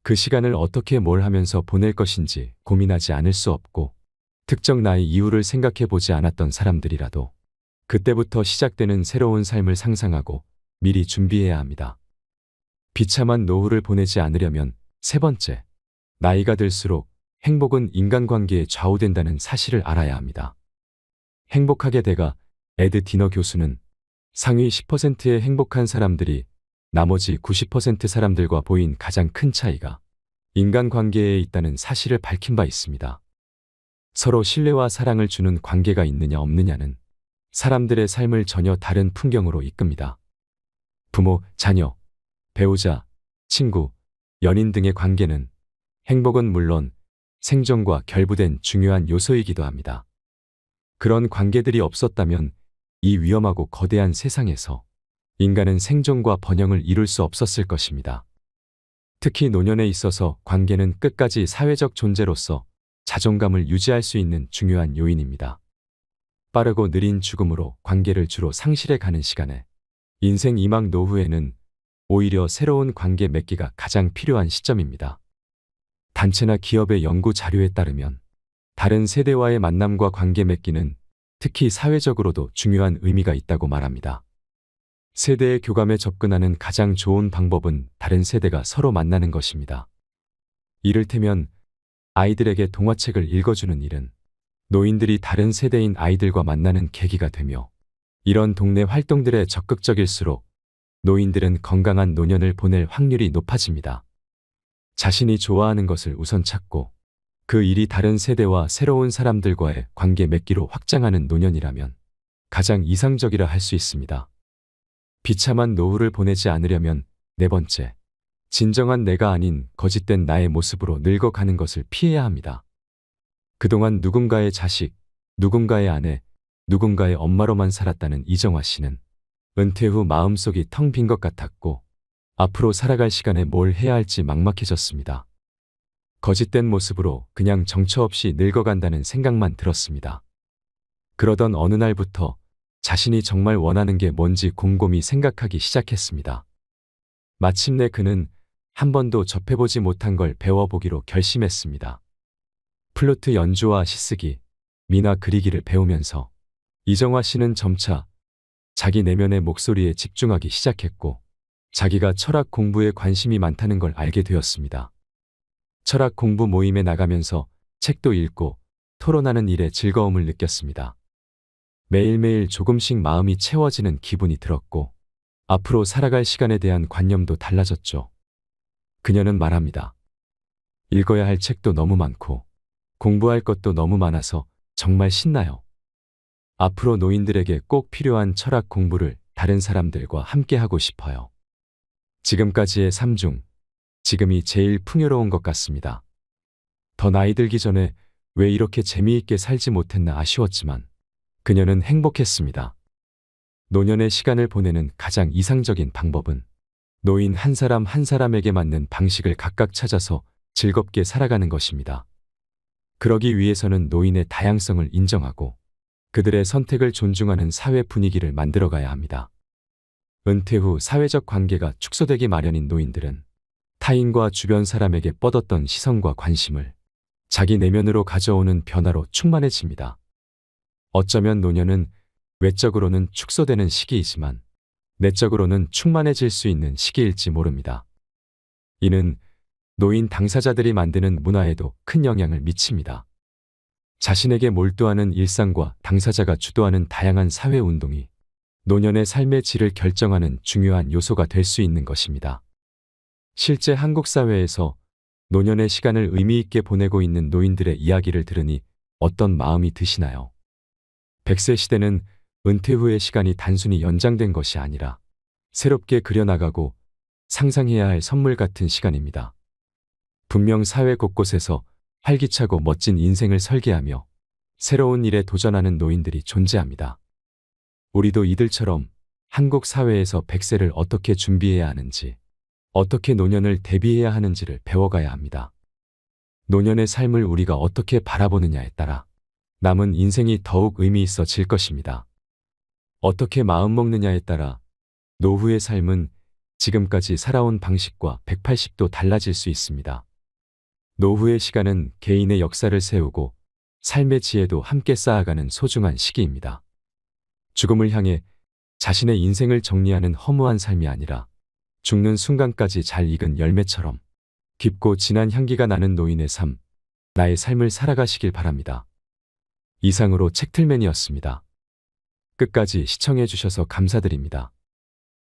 그 시간을 어떻게 뭘 하면서 보낼 것인지 고민하지 않을 수 없고, 특정 나이 이후를 생각해 보지 않았던 사람들이라도 그때부터 시작되는 새로운 삶을 상상하고 미리 준비해야 합니다. 비참한 노후를 보내지 않으려면 세 번째, 나이가 들수록 행복은 인간관계에 좌우된다는 사실을 알아야 합니다. 행복하게 돼가 에드 디너 교수는 상위 10%의 행복한 사람들이 나머지 90% 사람들과 보인 가장 큰 차이가 인간관계에 있다는 사실을 밝힌 바 있습니다. 서로 신뢰와 사랑을 주는 관계가 있느냐 없느냐는 사람들의 삶을 전혀 다른 풍경으로 이끕니다. 부모, 자녀, 배우자, 친구, 연인 등의 관계는 행복은 물론 생존과 결부된 중요한 요소이기도 합니다. 그런 관계들이 없었다면 이 위험하고 거대한 세상에서 인간은 생존과 번영을 이룰 수 없었을 것입니다. 특히 노년에 있어서 관계는 끝까지 사회적 존재로서 자존감을 유지할 수 있는 중요한 요인입니다. 빠르고 느린 죽음으로 관계를 주로 상실해 가는 시간에 인생 이막 노후에는 오히려 새로운 관계 맺기가 가장 필요한 시점입니다. 단체나 기업의 연구 자료에 따르면 다른 세대와의 만남과 관계 맺기는 특히 사회적으로도 중요한 의미가 있다고 말합니다. 세대의 교감에 접근하는 가장 좋은 방법은 다른 세대가 서로 만나는 것입니다. 이를테면 아이들에게 동화책을 읽어주는 일은 노인들이 다른 세대인 아이들과 만나는 계기가 되며 이런 동네 활동들에 적극적일수록 노인들은 건강한 노년을 보낼 확률이 높아집니다. 자신이 좋아하는 것을 우선 찾고 그 일이 다른 세대와 새로운 사람들과의 관계 맺기로 확장하는 노년이라면 가장 이상적이라 할 수 있습니다. 비참한 노후를 보내지 않으려면 네 번째, 진정한 내가 아닌 거짓된 나의 모습으로 늙어가는 것을 피해야 합니다. 그동안 누군가의 자식, 누군가의 아내, 누군가의 엄마로만 살았다는 이정화 씨는 은퇴 후 마음속이 텅 빈 것 같았고 앞으로 살아갈 시간에 뭘 해야 할지 막막해졌습니다. 거짓된 모습으로 그냥 정처 없이 늙어간다는 생각만 들었습니다. 그러던 어느 날부터 자신이 정말 원하는 게 뭔지 곰곰이 생각하기 시작했습니다. 마침내 그는 한 번도 접해보지 못한 걸 배워보기로 결심했습니다. 플루트 연주와 시쓰기, 미나 그리기를 배우면서 이정화 씨는 점차 자기 내면의 목소리에 집중하기 시작했고 자기가 철학 공부에 관심이 많다는 걸 알게 되었습니다. 철학 공부 모임에 나가면서 책도 읽고 토론하는 일에 즐거움을 느꼈습니다. 매일매일 조금씩 마음이 채워지는 기분이 들었고 앞으로 살아갈 시간에 대한 관념도 달라졌죠. 그녀는 말합니다. 읽어야 할 책도 너무 많고 공부할 것도 너무 많아서 정말 신나요. 앞으로 노인들에게 꼭 필요한 철학 공부를 다른 사람들과 함께 하고 싶어요. 지금까지의 삶 중 지금이 제일 풍요로운 것 같습니다. 더 나이 들기 전에 왜 이렇게 재미있게 살지 못했나 아쉬웠지만 그녀는 행복했습니다. 노년의 시간을 보내는 가장 이상적인 방법은 노인 한 사람 한 사람에게 맞는 방식을 각각 찾아서 즐겁게 살아가는 것입니다. 그러기 위해서는 노인의 다양성을 인정하고 그들의 선택을 존중하는 사회 분위기를 만들어가야 합니다. 은퇴 후 사회적 관계가 축소되기 마련인 노인들은 타인과 주변 사람에게 뻗었던 시선과 관심을 자기 내면으로 가져오는 변화로 충만해집니다. 어쩌면 노년은 외적으로는 축소되는 시기이지만 내적으로는 충만해질 수 있는 시기일지 모릅니다. 이는 노인 당사자들이 만드는 문화에도 큰 영향을 미칩니다. 자신에게 몰두하는 일상과 당사자가 주도하는 다양한 사회 운동이 노년의 삶의 질을 결정하는 중요한 요소가 될 수 있는 것입니다. 실제 한국 사회에서 노년의 시간을 의미 있게 보내고 있는 노인들의 이야기를 들으니 어떤 마음이 드시나요? 100세 시대는 은퇴 후의 시간이 단순히 연장된 것이 아니라 새롭게 그려나가고 상상해야 할 선물 같은 시간입니다. 분명 사회 곳곳에서 활기차고 멋진 인생을 설계하며 새로운 일에 도전하는 노인들이 존재합니다. 우리도 이들처럼 한국 사회에서 100세를 어떻게 준비해야 하는지, 어떻게 노년을 대비해야 하는지를 배워가야 합니다. 노년의 삶을 우리가 어떻게 바라보느냐에 따라 남은 인생이 더욱 의미 있어질 것입니다. 어떻게 마음먹느냐에 따라 노후의 삶은 지금까지 살아온 방식과 180도 달라질 수 있습니다. 노후의 시간은 개인의 역사를 세우고 삶의 지혜도 함께 쌓아가는 소중한 시기입니다. 죽음을 향해 자신의 인생을 정리하는 허무한 삶이 아니라 죽는 순간까지 잘 익은 열매처럼 깊고 진한 향기가 나는 노인의 삶, 나의 삶을 살아가시길 바랍니다. 이상으로 책틀맨이었습니다. 끝까지 시청해 주셔서 감사드립니다.